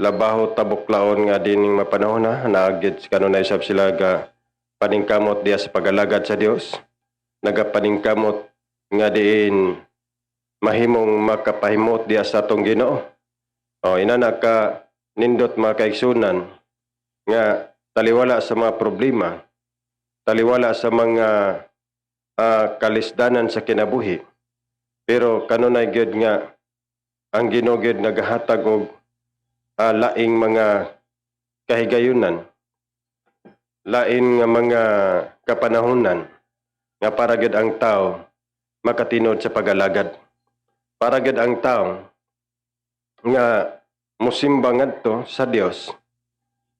Labaho Tabuklaon nga dining mapanahon na naagid kanunay sab sila ga paningkamot diya sa pagalagad sa Dios. Nagapaningkamot nga diin mahimong makapahimot diya sa atong Ginoo. Inana ka nindot mga kaigsunan nga taliwala sa mga problema, taliwala sa mga kalisdanan sa kinabuhi. Pero kanunay gyud nga ang Ginoo gyud nagahatag og laing mga kahigayunan, lain nga mga kapanahunan nga para gyud ang tao makatinod sa pagalagad. Para gyud ang tao nga mosimba ngadto sa Dios.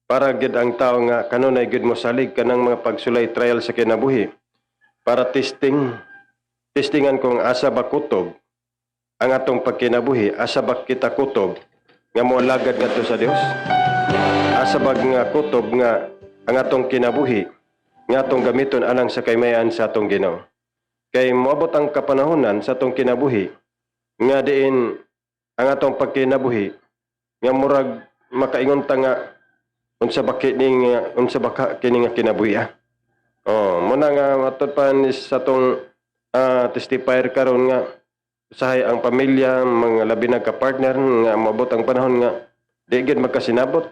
Para gyud ang tao nga kanunay gyud mosalig kanang mga pagsulay trial sa kinabuhi. Para testingan kung asa ba kutob ang atong pagkinabuhi, asa ba kita kutob nga moalagad ngadto sa Dios. Asa ba nga kutob nga ang atong kinabuhi nga atong gamiton alang sa kaymayan sa atong Ginoo. Kay moabot ang kapanahonan sa atong kinabuhi nga diin ang atong pagkinabuhi nga murag makaingon ta nga unsa ba kini nga kinabuhi. Muna nga matod pa sa atong testifier karon nga usahay ang pamilya, mga labi na ka-partner nga moabot ang panahon nga di gid magkasinabot.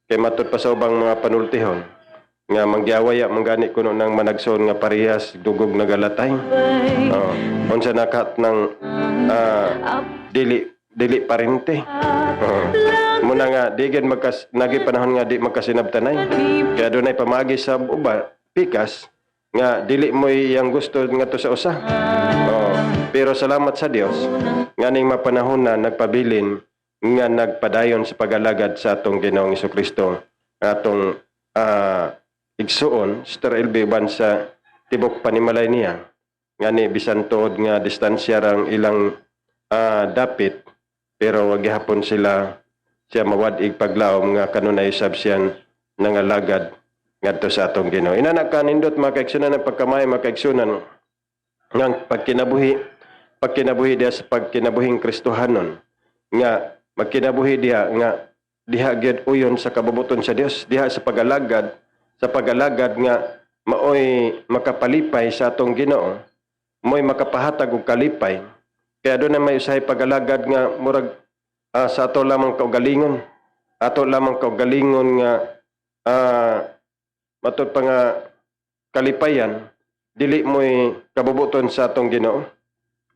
Kay matod pa sa ubang mga panultihon nga mangyawaya manggani kuno nang managson nga parehas dugog nagalatay. Unsa nakat ng dili parente. Muna nga di gid nagi panahon nga di magkasinabtanay. Kaya dunay pamagi sa uba pikas nga dili mo yang gusto nga to sa usa. Pero salamat sa Dios nga ning mapanahon na nagpabilin nga nagpadayon sa pagalagad sa atong Ginoong Hesukristo. Atong igsuon Sister LB ban sa tibok panimalay niya nga ni bisan tuod nga distansya rang ilang dapit pero wag gihapon siya mawadig paglaom nga kanunay sab siyan nangalagad ngadto sa atong Ginoo. Inana ka nindot mga kaigsunan ng pagkamay mga kaigsunan nga pagkinabuhi diha sa pagkinabuhing Kristohanon nga magkinabuhi diha nga diha gyud uyon sa kabubuton sa Dios, diha sa pagalagad nga maoy makapalipay sa atong Ginoo, mo'y makapahatag og kalipay. Kaya doon na may usahay pagalagad nga murag sa ato lamang kaugalingon nga matod pa nga kalipayan dili mo'y kabubuton sa atong Ginoo.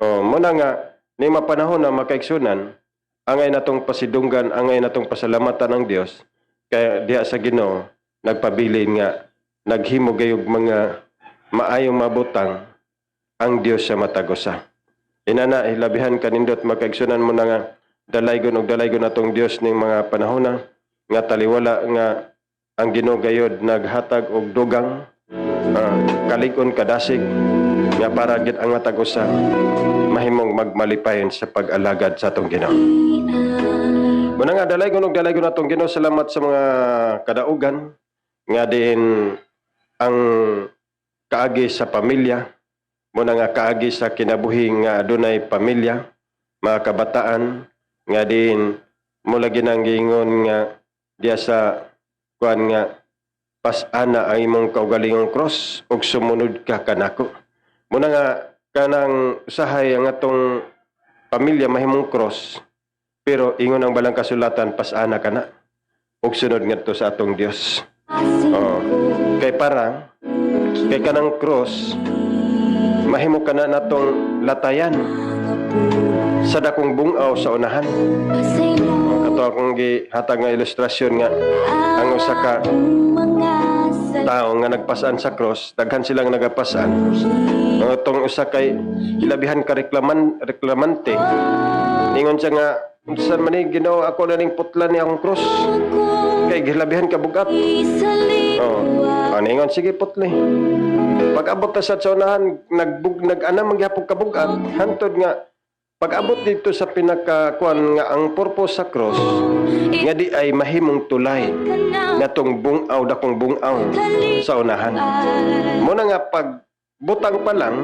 Muna nga ni mapanahon na makaigsunan angay natong pasidunggan, angay natong pasalamatan ang Dios kaya diha sa Ginoo nagpabilin nga naghimo gayog mga maayong mabutang ang Dios sa matagosa. Inana ilabihan kanindot makaigsunan mo na nga dalaygon atong Dios ning mga panahon na nga taliwala nga ang Ginoo gayud naghatag og dugang kalig-on kadasig nga para gid ang matag usa mahimong magmalipayon sa pag-alagad sa atong Ginoo. Muna nga dalay ko atong Ginoo, salamat sa mga kadaugan nga din ang kaagi sa pamilya, muna nga kaagi sa kinabuhi nga adunay pamilya, mga kabataan nga din mula ginang giingon nga diya sa kuan nga pas-ana ang imong kaugalingong cross ug sumunod ka kanako. Muna nga kanang usahay ang atong pamilya mahimong cross, pero ingon ang balang kasulatan pas-ana kana ug sunod ngadto sa atong Dios. Kay para kay kanang cross mahimo kana natong latayan sa dakong bungaw sa unahan. Kato akong gihatag nga ilustrasyon nga ang usa ka tao nga nagpasan sa cross, daghan silang nagapasan. Itong usa kay ilabihan ka reklamante. Ningon siya nga, unsan man ni Ginoo, ako na ning putlan ni akong cross. Kay gilabihan ka bugat. Ningon, sige putli. Pag-abot na sa unahan, nag-ana mangyapog ka bugat. Hantod nga, pag-abot dito sa pinakakuan nga ang purpose sa cross, nga di ay mahimong tulay nga tong bungaw, dakong bungaw sa unahan. Muna nga pag butang pa lang,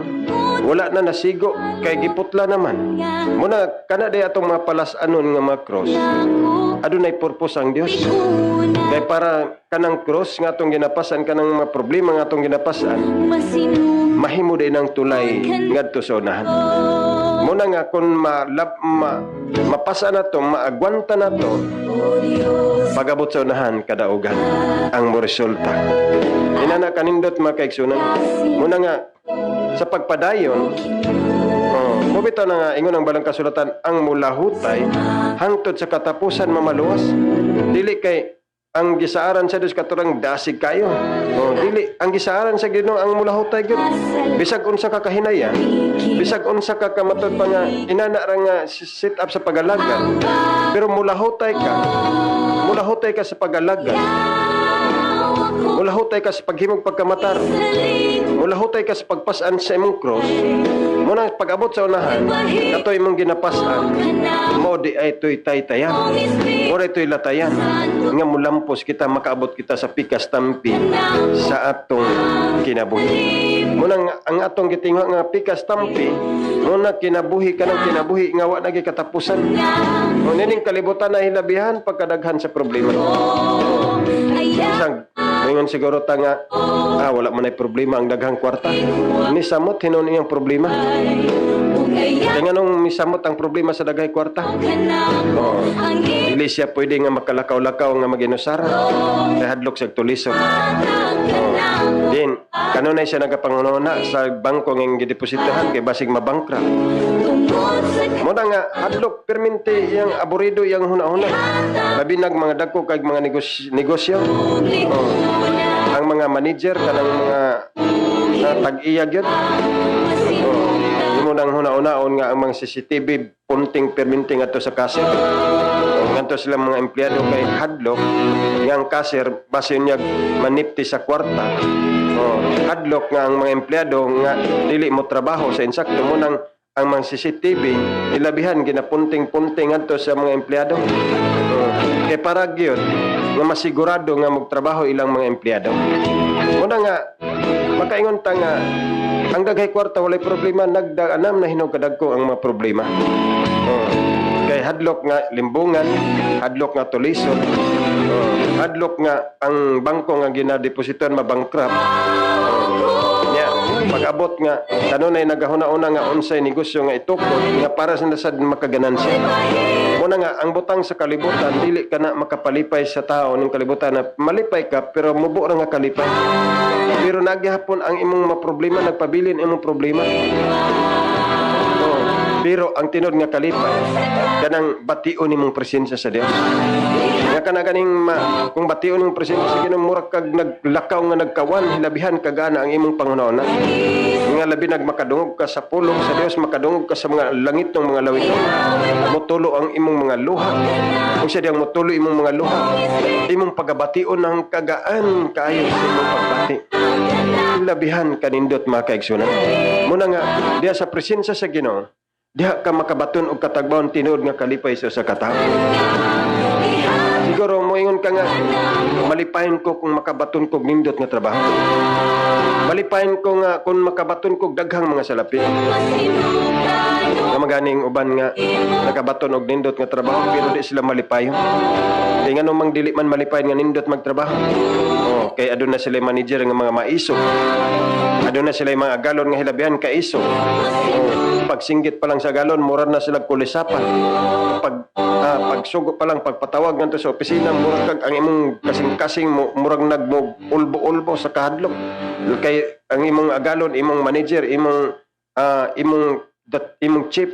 wala na nasigo, kay giputla naman. Muna kana day atong mga palas-anon nga mga cross, adunay purpose ang Dios. Kay para kanang cross nga atong ginapasan, kanang mga problema nga atong ginapasan, mahimo day nang tulay ngadto sa unahan. Muna nga kung mapasa na to, maagwanta na to, pag-abot sa unahan, kadaugan ang mo resulta. Inana kanindot mga kaigsunan. Muna nga, sa pagpadayon, mubito na nga, ingon ang balang kasulatan, ang mulahutay, hangtod sa katapusan mamaluwas. Dili kay, ang gisaaran sa Diyos katurang dasig kayo. Dili, ang gisaaran sa Ginoo ang mulahutay gud. Bisag unsa ka kahinaya, bisag unsa ka kamatod pa nga inana ra nga sit up sa pag-alagad. Pero mulahutay ka sa pag-alagad. Mulahutay ka sa paghimog pagkamatar. Mulahutay ka sa pagpasan sa imong cross. Muna pag-abot sa unahan, kato imong ginapasan, mo di ay to'y taytayan. Mo di to'y latayan. Nga mulampos kita, makaabot kita sa pikas tampi sa atong kinabuhi. Muna ang atong gitingwa nga pikas tampi, muna kinabuhi ka ng kinabuhi, nga wa nagi katapusan. Muna ning kalibutan na hilabihan, pagkadaghan sa problema. Isang, ngayon siguro ta nga, wala man ay problema ang daghang kwarta. Ni samot, hinon iyang problema. Kaya nga nung misamot ang problema sa daghay kwarta. Dili siya pwede nga makalakaw-lakaw nga maginusara. Kaya hadlok siya tulisod. Din, kanunay siya nagapangununa sa bangko ng gidepositahan kay basig mabangkrap. Muna nga, hadlok, perminti yung aburido yung huna-huna. Labinag mga dako kay mga negosyo. Ang mga manager, kanang mga tag-iyag yun. Munang huna-unaon nga ang mga CCTV punting perminting ato sa kasir. Nganto sila mga empleyado kay hadlok yang kasir base niya manipti sa kwarta. Hadlok nga ang mga empleyado nga dili mo trabaho sa insakto munang ang mga CCTV ilabihan ginapunting-punting ato sa mga empleyado. Kay para gyud nga masigurado nga magtrabaho ilang mga empleyado. Muna nga makaingon ta nga ang daghay kwarta walay problema, nagdaanam na hinog kadagko ang mga problema. Kay hadlok nga limbungan, hadlok nga tulisod, hadlok nga ang bangko nga ginadepositohan mabangkrap. Pag-abot nga kanunay nagahuna-una nga unsay negosyo nga itukod nga para sa nasad makaganansya. Muna nga ang butang sa kalibutan dili ka na makapalipay sa tao ning kalibutan na malipay ka pero mubo ra nga kalipay. Pero nagyapon ang imong problema, nagpabilin imong problema. Pero ang tinod nga kalipay kanang bation nimong presensya sa Dios. Nga kana ganing kung bation nimong presensya sa Ginoo murag kag naglakaw nga nagkawan hilabihan kagana ang imong panghunahuna. Nga labi makadungog ka sa pulong sa Dios, makadungog ka sa mga langit ng mga lawiton. Motulo ang imong mga luha. Kung siya diyang motulo imong mga luha, imong pagabation ng kagaan kaayo sa imong pagbati. Labihan kanindot mga kaigsunan. Muna nga, diya sa presensya sa Ginoo, diha ka makabaton og katagbaon tinuod nga kalipay sa katao. Siguro moingon ka nga, malipahin ko kung makabaton kog nindot nga trabaho. Malipahin ko nga kung makabaton kog daghang mga salapi. Nga maganing uban nga nakabaton og nindot nga trabaho pero di sila malipayon. Kaya nga nung dili man malipayon nga nindot magtrabaho. Oh, kay aduna sila manager nga mga maiso. Aduna sila mga galon nga hilabihan ka iso. Oh, pagsinggit pa lang sa galon, murag na sila kulisapan. Pagsugo pa lang, pagpatawag nganto sa opisina, murag kag ang imong kasing-kasing murag nagmog ulbo-ulbo sa kahadlok. Kay ang imong agalon, imong manager, imong chief,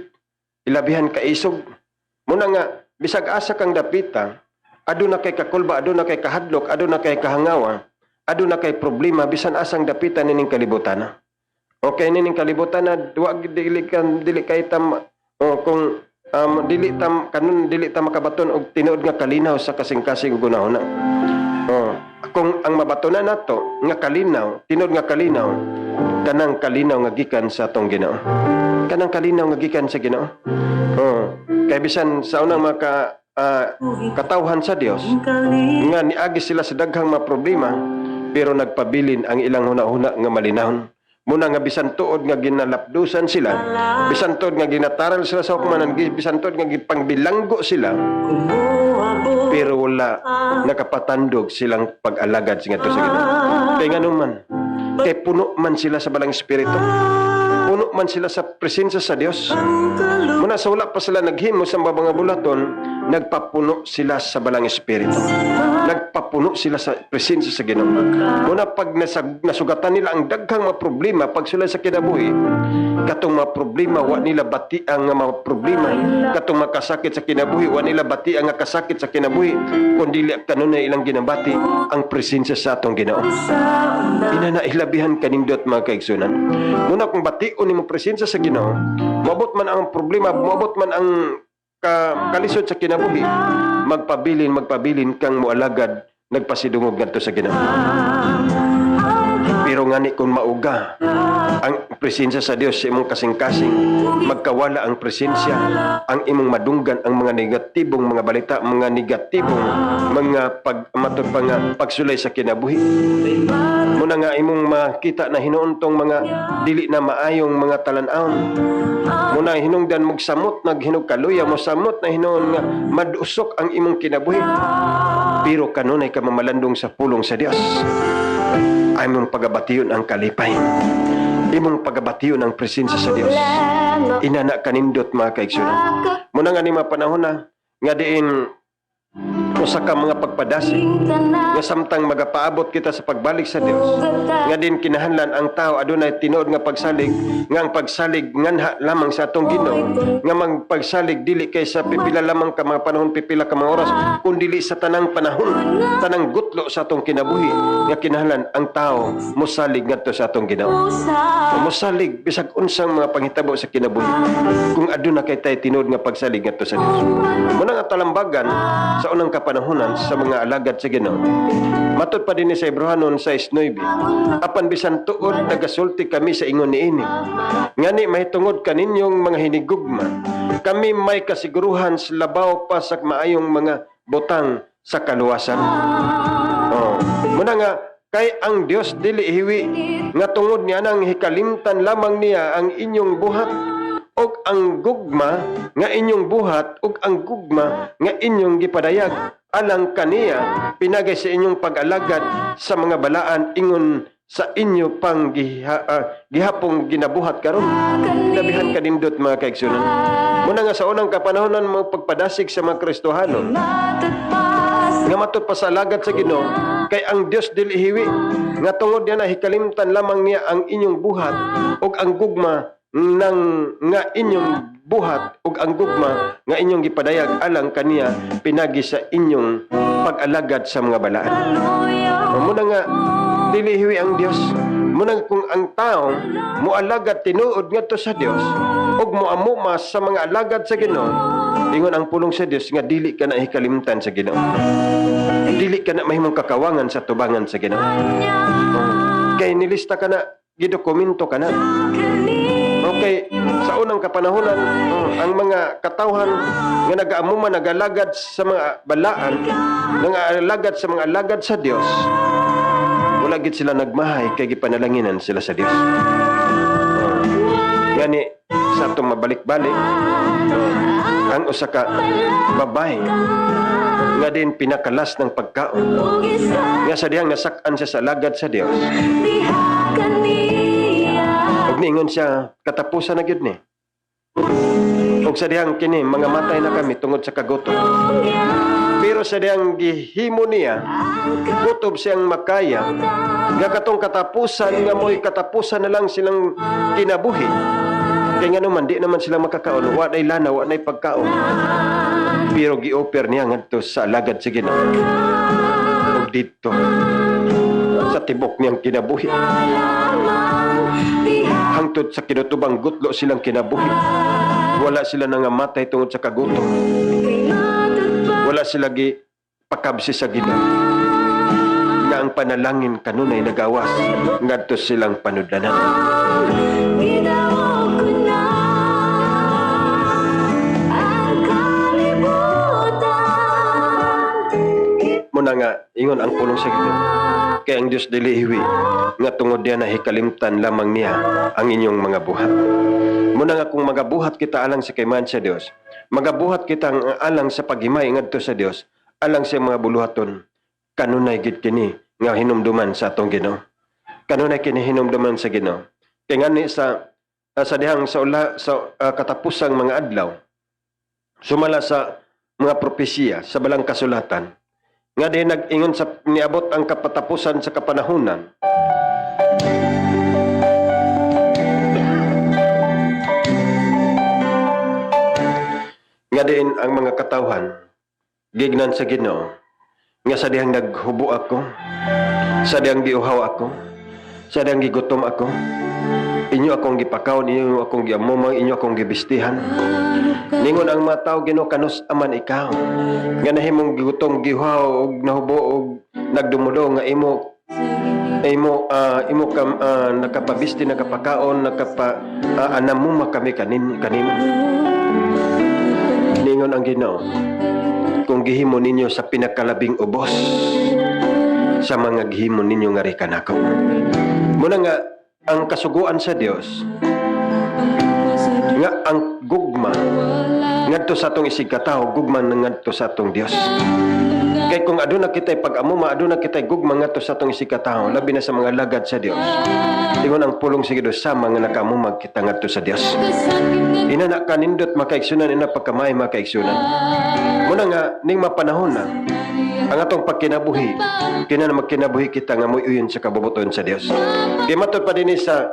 ilabihan ka isog. Muna nga, bisag asa kang dapita, aduna kay kakulba, aduna kay kahadlok, aduna kay kahangawa, aduna kay problema, bisan asang dapita nining kalibutan. Okay, nining kalibutan na duwag dili kay tam kung dili ta makabaton og tinuod nga kalinaw sa kasing-kasing gunahuna. Kung ang mabatonan nato nga kalinaw, tinuod nga kalinaw, kanang kalinaw nga gikan sa atong Ginoo. Kanang kalinaw nga gikan sa Ginoo. Kay bisan sa unang katawhan sa Dios nga niagi sila sa daghang mga problema pero nagpabilin ang ilang hunahuna nga malinahon. Muna nga bisan tuod nga ginalapdusan sila, bisan tuod nga ginataral sila sa hukumanan, bisan tuod nga gipangbilanggo sila, pero wala nakapatandog silang pag-alagad sa Ginoo. Kaya nga naman, kay puno man sila sa balang espiritu, puno man sila sa presensya sa Dios. Muna sa wala pa sila naghimo sa mga bulaton, nagpapuno sila sa balang espiritu. Nagpapuno sila sa presensya sa Ginoo. Muna pag nasugatan nila ang daghang mga problema pag sila sa kinabuhi, katong mga problema wa nila bati ang mga problema, katong makasakit sa kinabuhi wa nila bati ang kasakit sa kinabuhi, kundi kanunay ilang ginabati ang presensya sa atong Ginoo. Inanailabihan kanindot mga kaigsunan. Muna kung bation nimo presensya sa Ginoo, moabot man ang problema, moabot man ang kalisod sa kinabuhi, magpabilin kang mualagad, nagpasidungog ngadto sa Ginoo. Pero ngani kung mauga ang presensya sa Dios sa imong kasing-kasing, magkawala ang presensya, ang imong madunggan ang mga negatibong mga balita, mga negatibong mga pagsulay sa kinabuhi. Muna nga imong makita na hinuuntong mga dili na maayong mga talan-aon. Muna hinungdan mong samot, naghinog kaluya mo samot na hinuon nga madusok ang imong kinabuhi. Pero kanunay ka mamalandong sa pulong sa Dios. Ay mong pagabatiyon ang kalipay. Imong pagabatiyon ang presensya sa Dios. Inana kanindot mga kaigsunan. Muna nga ni mga panahon na nga diin usa ka mga pagpadasig nga samtang magapaabot kita sa pagbalik sa Dios, nga din kinahanglan ang tao adunay tinuod nga pagsalig, nga ang pagsalig nganha lamang sa atong Ginoo, nga magpagsalig dili kay sa pipila lamang ka mga panahon, pipila ka mga oras, kundi dili sa tanang panahon, tanang gutlo sa atong kinabuhi, nga kinahanglan ang tao mosalig ngadto sa atong Ginoo. Mosalig bisag unsang mga panghitabo sa kinabuhi kung aduna kay tay tinuod nga pagsalig ngadto sa Dios. Muna nga talambagan sa unang kapanahonan sa mga alagad sa Ginoo. Matod pa din sa Hebrehanon 6:9. Apan bisan tuod nagasulti kami sa ingon niini. Ngani mahitungod kaninyong mga hinigugma, kami may kasiguruhan sa labaw pa sa maayong mga butang sa kaluwasan. Muna nga kay ang Dios dili hiwi nga tungod niya nang hikalimtan lamang niya ang inyong buhat og ang gugma nga inyong buhat ug ang gugma nga inyong gipadayag alang kaniya pinagay sa inyong pag-alagad sa mga balaan ingon sa inyo pang gihapong ginabuhat karon. Labihan kanindot mga kaigsunan. Muna nga sa unang kapanahonan mo pagpadasig sa mga Kristohano nga matod pa sa alagad sa Ginoo, kay ang Dios dili hiwi nga tungod niya na hikalimtan lamang niya ang inyong buhat ug ang gugma nga inyong buhat ug ang gugma nga inyong gipadayag alang kaniya pinagi sa inyong pag-alagad sa mga balaan. Muna nga dili hiwi ang Dios Muna kung ang tao moalagad tinuod ngadto sa Dios ug moamuma sa mga alagad sa Ginoo, ingon ang pulong sa Dios nga dili ka na hikalimtan sa Ginoo. Dili ka na mahimong kakawangan sa tubangan sa Ginoo. Kay nilista ka na, gidokumento ka na. Okay, sa unang kapanahonan, ang mga katawhan nga nagaamuma nagalagad sa mga balaan, nagalagad sa mga alagad sa Dios, wala gid sila nagmahay kay gipanalanginan sila sa Dios. Gani sa atong mabalik-balik, ang usa ka babae nga din pinakalas ng pagkaon nga sa diyang nasak-an siya sa alagad sa Dios. Ug niingon siya katapusan na gyud ni. Ug sa diyang kini mga matay na kami tungod sa kagutom. Pero sa diyang gihimo niya, kutob siyang makaya nga katong katapusan nga mo'y katapusan na lang silang kinabuhi. Kaya nga naman, di naman sila makakaon. Wa na'y lanaw, wa na'y pagkaon. Pero gi-offer niya ngadto sa alagad sa Ginoo. Ug dito sa tibok niyang kinabuhi. Hangtod sa kinutubang gutlo silang kinabuhi. Wala sila nangamatay tungod sa kagutom. Wala sila gipakabsi sa Ginoo. Nga ang panalangin kanunay nagawas ngadto silang panudlanan. Muna nga, ingon ang pulong sa Ginoo. Kaya ang Diyos dilihiwi, nga tungod diya na hikalimtan lamang niya ang inyong mga buhat. Muna nga kung magabuhat kita alang sa kayman sa Diyos, magabuhat kita ang alang sa paghimay ngadto sa Diyos, alang sa mga buluhaton, kanunay gid kini nga hinumduman sa atong Ginoo. Kanunay kini hinumduman sa Ginoo. Kaya nga ni sa dihang sa katapusang mga adlaw, sumala sa mga propesiya sa balang kasulatan, nga din nag-ingon sa niabot ang kapatapusan sa kapanahunan. Nga din ang mga katawhan gignan sa Ginoo nga sa dihang naghubo ako, sa dihang giuhaw ako, sa dihang gigutom ako, inyo akong gipakaon, inyo akong giamumang, inyo akong gibistihan. Ningon ang mga tao, Ginoo, kanus aman ikaw. Nga nahimong gigutom, giuhaw, og nahubo, og nagdumulo, nga imo nakapabisti, nakapakaon, anamuma kami kanimo. Ningon ang Ginoo, kung gihimo ninyo sa pinakalabing ubos sa mga gihimo ninyo nga rikan ako. Muna nga, ang kasuguan sa Dios nga ang gugma ngadto sa atong isig katawo, gugma ngadto sa atong Dios. Kay kung aduna kitay pag-amuma, aduna kitay gugma ngadto sa atong isig katawo, labi na sa mga lagad sa Dios. Ingon ang pulong sa Ginoo sama nga nakamumag kita ngadto sa Dios. Ina na kanindot makaigsunan, ina pagkamay makaigsunan. Muna nga ning mapanahon na ang atong pagkinabuhi, kina na magkinabuhi kita nga moy-uyon sa kabubuton sa Dios. Kay matod pa dinhi sa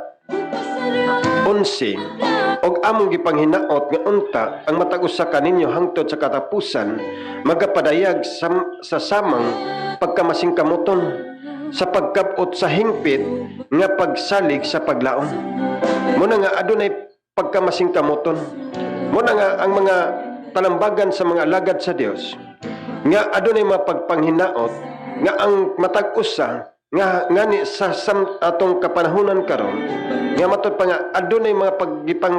11, og among gipanghinaot nga unta ang matag usa kaninyo hangtod sa katapusan magapadayag sa samang pagkamasingkamuton sa pagkabot sa hingpit nga pagsalig sa paglaom. Muna nga adunay pagkamasingkamuton. Muna nga ang mga talambagan sa mga alagad sa Dios nga adunay mapagpanghinaot nga ang matag usa nga ngani sa atong kapanahunan karon nga matod pa nga adunay mga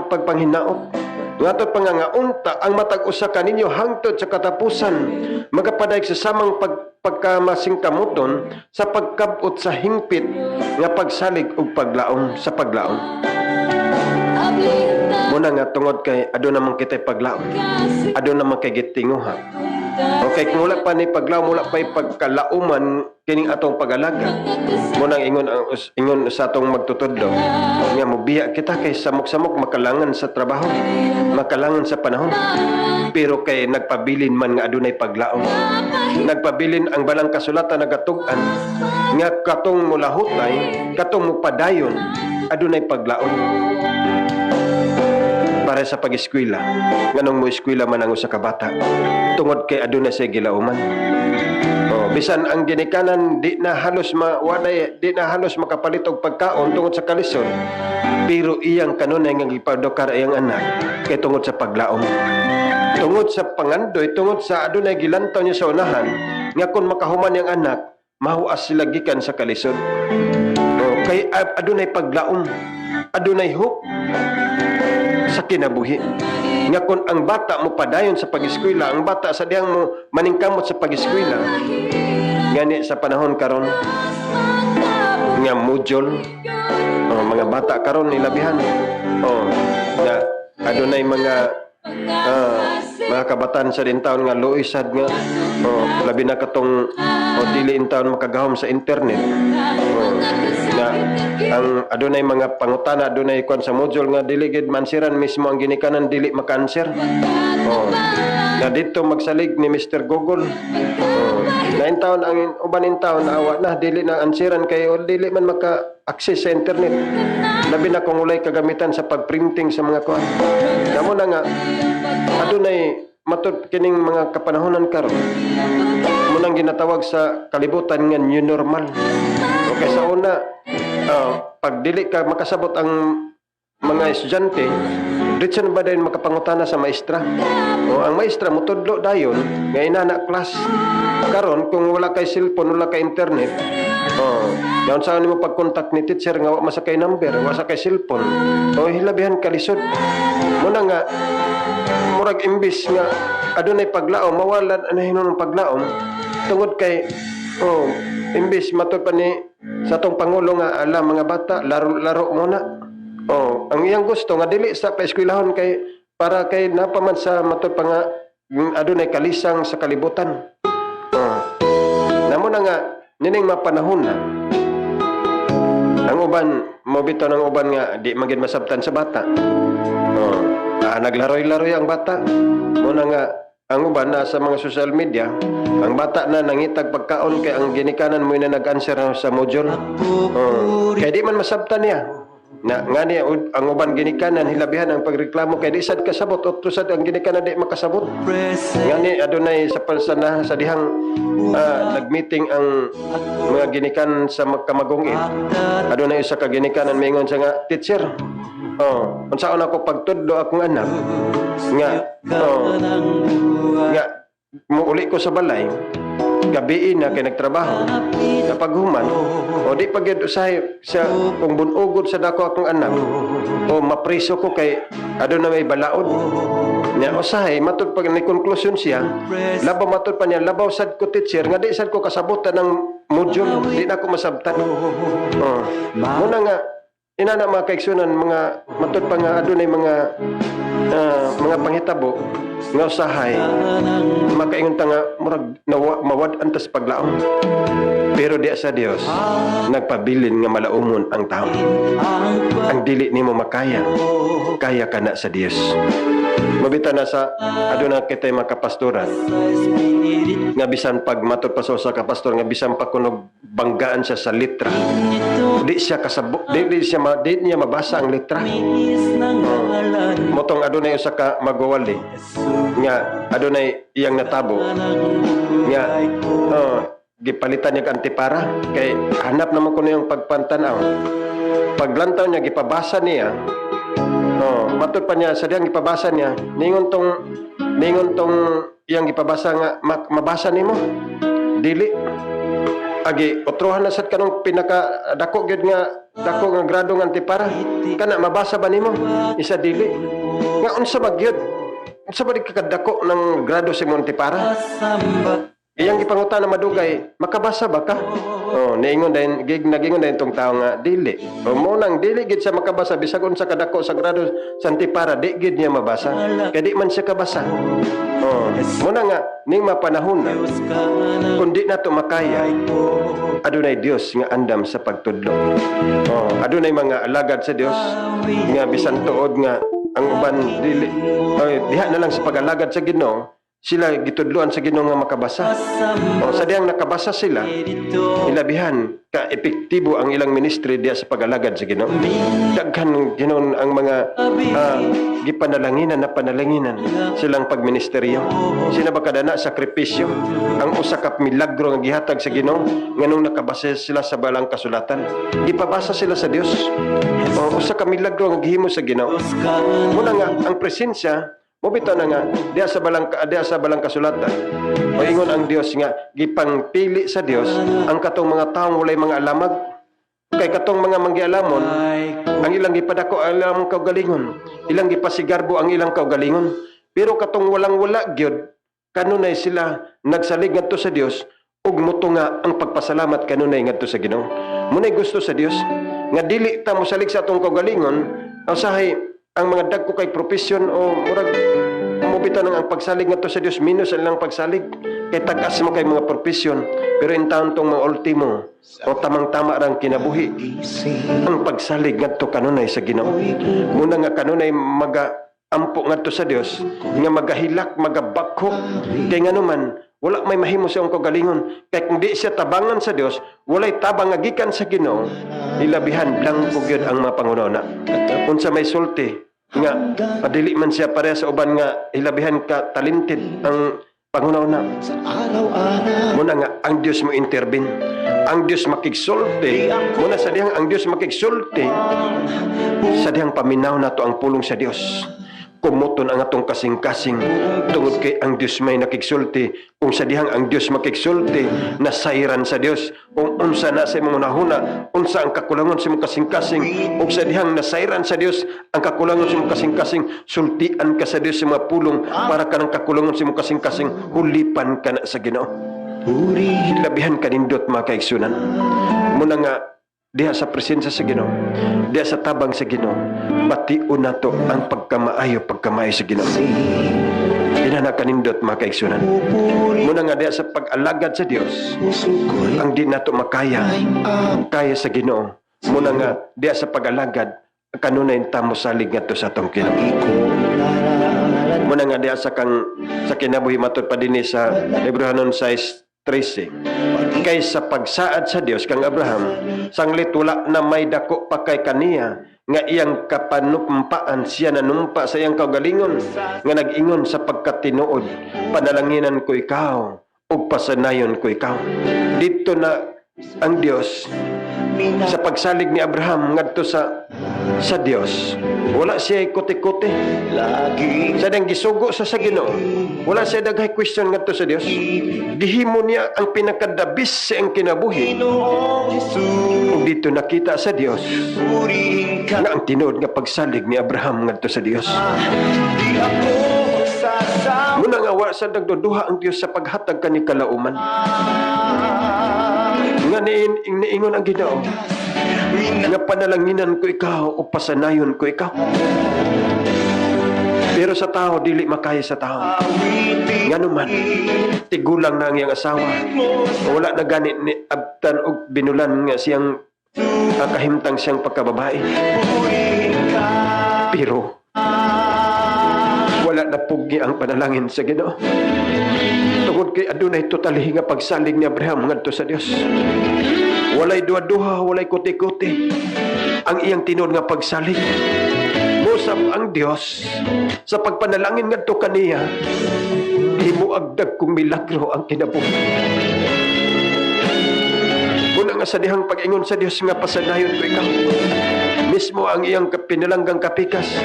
pagpanghinaot nga matod pa nga unta ang matag usa kaninyo hangtod sa katapusan magapadayag sa samang pagkamasingkamuton sa pagkabot sa hingpit nga pagsalig ug paglaom sa paglaom. Muna nga tungod kay aduna man kitay paglaom, aduna man kay gitinguha. Okay, kung wala pa ni paglaom, wala pa pagkalauman kining atong pag-alaga. Muna ingon sa atong magtutudlo nga mobiya kita kay samok-samok makalangan sa trabaho, makalangan sa panahon. Pero kay nagpabilin man nga adunay paglaom. Nagpabilin ang balang kasulatan nagatug-an nga katong mulahutay, katong mupadayon adunay paglaom. Para sa pag-eskwela, nganong mo eskwela man ang usa ka bata tungod kay aduna sa gilauman. bisan ang ginikanan di na halos makapalit og pagkaon tungod sa kalisod, pero iyang kanunay nga gipadokar iyang anak kay tungod sa paglaom, tungod sa pangandoy, tungod sa adunay gilantaw niya sa unahan nga kun makahuman yang anak mahuas sila gikan sa kalisod. Kay adunay paglaom, adunay hope sa kinabuhi. Nga kun ang bata mo padayon sa pag-eskwela, ang bata sa diyang mo maningkamot sa pag-eskwela, ngani sa panahon karon nga module, mga bata karon nilabihan, nga adunay mga kabataan sa din taon nga luisad nga, labi na katong dili in taon makagahom sa internet, nga ang adunay mga pangutana, adunay kwan sa module nga dili gid mansiran mismo ang ginikanan, dili maka-answer. Na dito magsalig ni Mr. Google. Na in taon ang uban in taon awa na dili na ansiran kay dili man maka-access sa internet. Labi na kung ulay kagamitan sa pagprinting sa mga kwan. Kamo na nga adunay matud kining mga kapanahonan karon. Munang ginatawag sa kalibutan nga new normal. Okay, sa una, pag dili ka makasabot ang mga estudyante, dito ba din makapangutana sa maestra? Ang maestra mo tudlo dayon nga inana class. Karon kung wala kay cellphone, wala kay internet, dayon saan mo pag-contact ni teacher nga wa masakay number, wa sa kay cellphone. Hilabihan kalisod. Muna nga murag imbis nga adunay paglaom, mawalan anahinon ng paglaom tungod kay imbis matud pa ni sa atong pangulo nga ala mga bata laro-laro muna. Ang iyang gusto nga dili sa paeskwelahon kay para kay napaman sa matud pa nga adunay kalisang sa kalibutan. Namo na nga nining mapanahon na ang uban mo bitaw ng uban nga di magid masabtan sa bata. Naglaroy-laroy ang bata. Muna nga ang uban na sa mga social media, ang bata na nangitag pagkaon kay ang ginikanan mo na nag-answer sa module. Kaya di man masabtan niya. Nga niya, ang uban ginikanan, hilabihan ang pagreklamo kay di sad kasabot o tusad ang ginikanan di makasabot. Nga ni adunay sa palsana sa dihang nagmeeting ang mga ginikanan sa kamagong adunay usa ka ginikanan mingon sa nga teacher. Unsaon ako pagtudlo akong anak nga muuli ko sa balay gabi na kay nagtrabaho kapag human di pagyud usahay sa kung bunugod sa dako akong anak mapriso ko kay aduna may balaod nya usahay matud pag ni conclusion siya labaw matud pa niya labaw sad ko teacher nga di sad ko kasabutan ng module di na ko masabtan. Muna nga inana mga kaigsunan mga matud pa nga adunay mga panghitabo nga usahay makaingon ta nga murag mawad antas paglaom, pero di sa Dios nagpabilin nga malaumon ang tao. Ang dili nimo makaya, kaya ka na sa Dios. Mabita na sa aduna kitay makapastoran nga bisan pag matud pa sa pastor nga bisan pa kunog banggaan siya sa litra, di siya kasabot, di niya mabasa ang litra. Motong adunay usa ka magwawali nga adunay iyang natabo nga gipalitan niya antipara kay hanap naman ko yung pagpantanaw. Paglantaw niya gipabasa niya, matud pa niya sa diyang gipabasa niya ningon tong iyang gipabasa nga mabasa nimo dili agi otrohan na sad kanong pinaka dako gyud nga grado nga antipara kana mabasa ba nimo isa dili nga unsa magyud unsa ba di kadako ng grado sa antipara iyang gipangutan na madugay makabasa ba ka niingon nagingon din tong tao nga dili mo nang dili gid sa makabasa bisag unsa kadako sa grado sa antipara di gid niya mabasa kay di man siya kabasa. Muna nga ning mapanahon na kung di nato makaya adunay Dios nga andam sa pagtudlo. Adunay mga alagad sa Dios nga bisan tuod nga ang uban dili diha na lang sa pag-alagad sa Ginoo sila gitudloan sa Ginoo nga makabasa. Sa diyang nakabasa sila ilabihan ka epektibo ang ilang ministry diya sa pag-alagad sa Ginoo. Daghan Ginoo ang mga gipanalanginan na panalanginan silang pagministeryo. Sina ba kadana sakripisyo ang usa ka milagro nga gihatag sa Ginoo nganong nakabase sila sa balang kasulatan. Gipabasa sila sa Dios. O usa ka milagro nga gihimo sa Ginoo. Muna nga ang presensya mo bitaw na nga diha sa balang kasulatan. O ingon ang Dios nga gipangpili sa Dios ang katong mga taong walay mga alamag. Kay katong mga manggialamon, ang ilang gipadako ang ilang kaugalingon, ilang gipasigarbo ang ilang kaugalingon. Pero katong walang-wala gyud, kanunay sila nagsalig ngadto sa Dios ug moto nga ang pagpasalamat kanunay ngadto sa Ginoo. Munay gusto sa Dios nga dili ta mosalig sa atong kaugalingon, usahay ang mga dagko kay profesyon o murag mobita nang ang pagsalig ngadto sa Dios minus ang ilang pagsalig kay tagas mo kay mga profesyon. Pero in taon tong mga ultimo o tamang-tama rang kinabuhi ang pagsalig ngadto kanunay sa Ginoo. Muna nga kanunay ampo ngadto sa Dios nga magahilak magabakho kay nganuman wala may mahimo sa iyong kagalingon kay kung di siya tabangan sa Dios walay tabang nga gikan sa Ginoo ilabihan blanco gyud ang mga pangunona. Unsa may sulti nga adili man siya pareha sa uban nga ilabihan ka talented ang pangunauna. Muna nga ang Dios mo intervene, ang Dios makigsulti. Muna sa dihang ang Dios makigsulti, sa dihang paminaw na to ang pulong sa Dios. Kumuton ang atong kasing-kasing tungod kay ang Dios may nakigsulti. Kung sa dihang ang Dios makigsulti, nasairan sa Dios. Kung unsa na sa imong nahuna, unsa ang kakulangon sa imong kasing-kasing, ug sa dihang nasairan sa Dios ang kakulangon sa imong kasing-kasing, sultian ka sa Dios sa mga pulong para ka ng kakulangon sa imong kasing-kasing, hulipan ka na sa Ginoo. Labihan kanindot mga kaigsunan. Muna nga diha sa presensya sa Ginoo, diha sa tabang sa Ginoo, bation nato ang pagkamaayo sa Ginoo. Dinana kanindot mga kaigsunan. Muna nga diha sa pag-alagad sa Dios, ang di nato makaya sa Ginoo. Muna nga diha sa pag-alagad, kanunay tamo salig ngadto sa atong Ginoo. Muna nga diha sa kinabuhi matud pa dinhi sa Hebrehanon 6:13. Kaysa pagsaad sa Dios kang Abraham, sanglit wala na may dako pa kay kaniya nga iyang kapanumpaan siya nanumpa sa iyang kaugalingon nga nag-ingon sa pagkatinuod, panalanginan ko ikaw ug pasanayon ko ikaw. Dito na ang Dios sa pagsalig ni Abraham ngadto sa Dios. Wala siya kuti-kuti. Sa dang gisugo sa Ginoo, wala siya daghay question ngadto sa Dios. Gihimo niya ang pinakadabis sa iyang kinabuhi. Ug dito nakita sa Dios nga ang tinuod nga pagsalig ni Abraham ngadto sa Dios. Muna nga wa sa nagduduha ang Dios sa paghatag kani kalauman. Nga niingon ang Ginoo nga panalanginan ko ikaw o pasanayon ko ikaw. Pero sa tao dili makaya sa tao. Nganuman tigulang na ang iyang asawa. Wala na gani ni abtan og binulan nga siyang kahimtang siyang pagkababae. Pero wala na pugi ang panalangin sa Ginoo. Tungod kay adunay totally nga pagsalig ni Abraham ngadto sa Dios. Walay duha-duha, walay kuti-kuti ang iyang tinuod nga pagsalig. Musab ang Dios sa pagpanalangin ngadto kaniya, himuagdag kong milagro ang kinabuhi. Muna nga sa dihang pag-ingon sa Dios nga pasanayon ko ikaw, mismo ang iyang pinalanggang kapikas,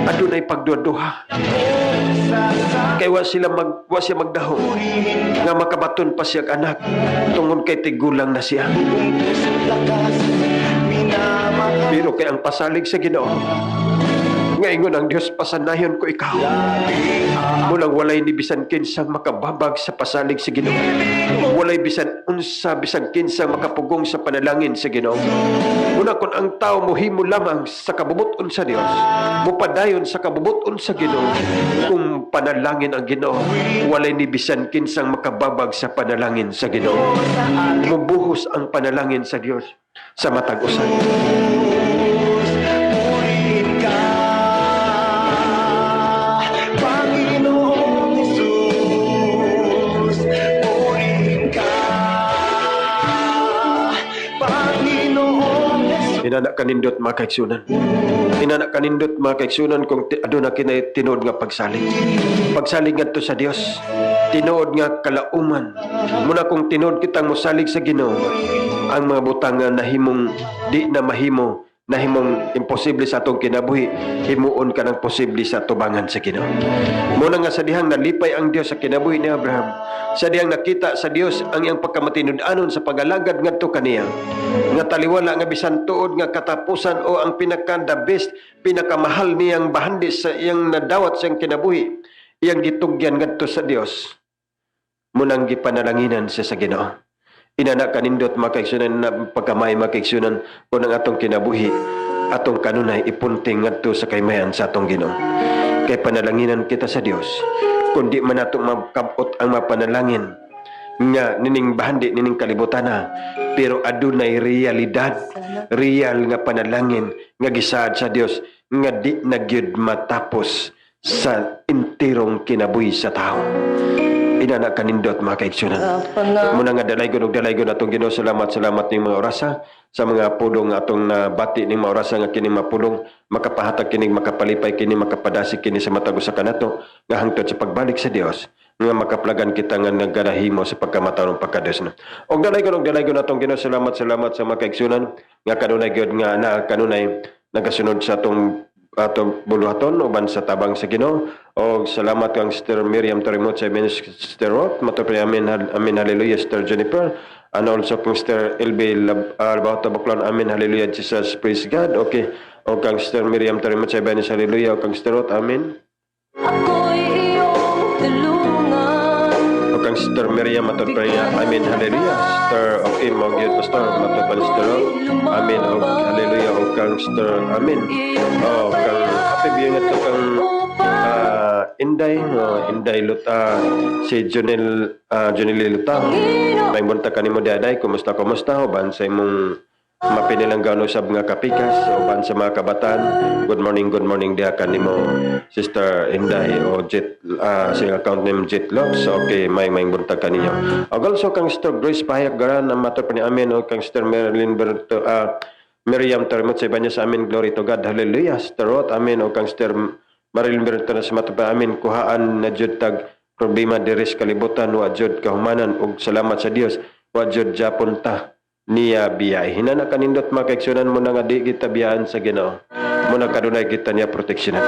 adunay pagduha-duha. Kay wa siya magdahom nga makabaton pa siya anak tungod kay tigulang na siya. Pero kay ang pasalig sa Ginoo nga ingon ang Dios, pasanayon ko ikaw. Mulang walay ni bisan kinsang makababag sa pasalig sa Ginoo. Walay bisan unsa bisan kinsang makapugong sa panalangin sa Ginoo. Muna kun ang tao mohimo lamang sa kabubuton sa Dios, mupadayon sa kabubuton sa Ginoo, kung panalangin ang Ginoo, walay ni bisan kinsang makababag sa panalangin sa Ginoo. Mubuhos ang panalangin sa Dios sa matag usan. Inanak kanindot mga kaigsunan. Inanak kanindot mga kaigsunan kung aduna kinay tinuod nga pagsalig. Pagsalig ngadto sa Dios. Tinuod nga kalauman. Muna kung tinuod kitang mosalig sa Ginoo, ang mga butang nga nahimong di na mahimo, nahimong imposible sa atong kinabuhi, himuon ka ng posible sa tubangan sa Ginoo. Muna nga sa dihang nalipay ang Dios sa kinabuhi ni Abraham, sa dihang nakita sa Dios ang iyang pagkamatinud-anon sa pagalagad ngadto kaniya, nga taliwala nga bisan tuod nga katapusan o ang pinaka the best, pinakamahal niyang bahandi sa iyang nadawat sa iyang kinabuhi, iyang gitugyan ngadto sa Dios. Munang gipanalanginan siya sa Ginoo. Inanak kanindot makaigsunan na pagkamay makaigsunan kung ang atong kinabuhi, atong kanunay ipunting ngadto sa kaymayan sa atong Ginoo. Kay panalanginan kita sa Dios, kundi man nato makabot ang mapanalangin nga nining bahandi nining kalibutan na, pero adunay realidad, real nga panalangin nga gisaad sa Dios nga di na gyud matapos sa intirong kinabuhi sa tao. Inanak kanindot mga kaigsunan. Muna nga dalaygon og dalaygon atong Ginoo, salamat ning mga orasa sa mga pulong atong nabati ning mga orasa nga kini mapulong makapahatag kini, makapalipay kini, makapadasi kini sa matag usa kanato nga hangtod sa pagbalik sa Dios nga makaplagan kita nga naganahimo sa pagkamataon ng pagkadios na. Og dalaygon atong Ginoo, salamat sa mga kaigsunan nga kanunay gyud nga na kanunay nagasunod sa atong buluhaton uban sa tabang sa Ginoo. O salamat kang Sister Miriam Tarimot sa Sister Roth, matapos amin hallelujah Sister Jennifer, and also kang Sister LB Labauta Buklan, amin hallelujah Jesus, praise God. Okay, o kang Sister Miriam Tarimot sa hallelujah, o kang Sister Roth, amin. Ako'y iyong tulungan. O kang Sister Miriam matapos amin hallelujah Sister okay magyud pastor matapos Sister Roth, amin o hallelujah, o kang Sister amin. O kang happy viewing at kang Inday Luta, si Jonel Luta. May bunta kanimo diaday, kumusta uban sa imong mapinilanggaw usab nga kapikas uban sa mga kabataan. Good morning diha kanimo Sister Inday o Jet sa account name Jet Locks. Okay, may bunta kaninyo. Og also kang Sister Grace Pahayag garan ang mato pa ni amin, o kang Sister Miriam Tarimot sa ibanya sa amin, glory to God, hallelujah. Sister Roth, amin. O kang Sister Maril Berto na sa matupay amin, kuhaan na jud tag problema diris kalibutan, wa jud kahumanan, ug salamat sa Dios, wa jud japon ta niya biyay. Hinana kanindot makaigsunan mo na nga di kita biyaan sa Ginoo. Muna kadunay kita niya proteksyonan.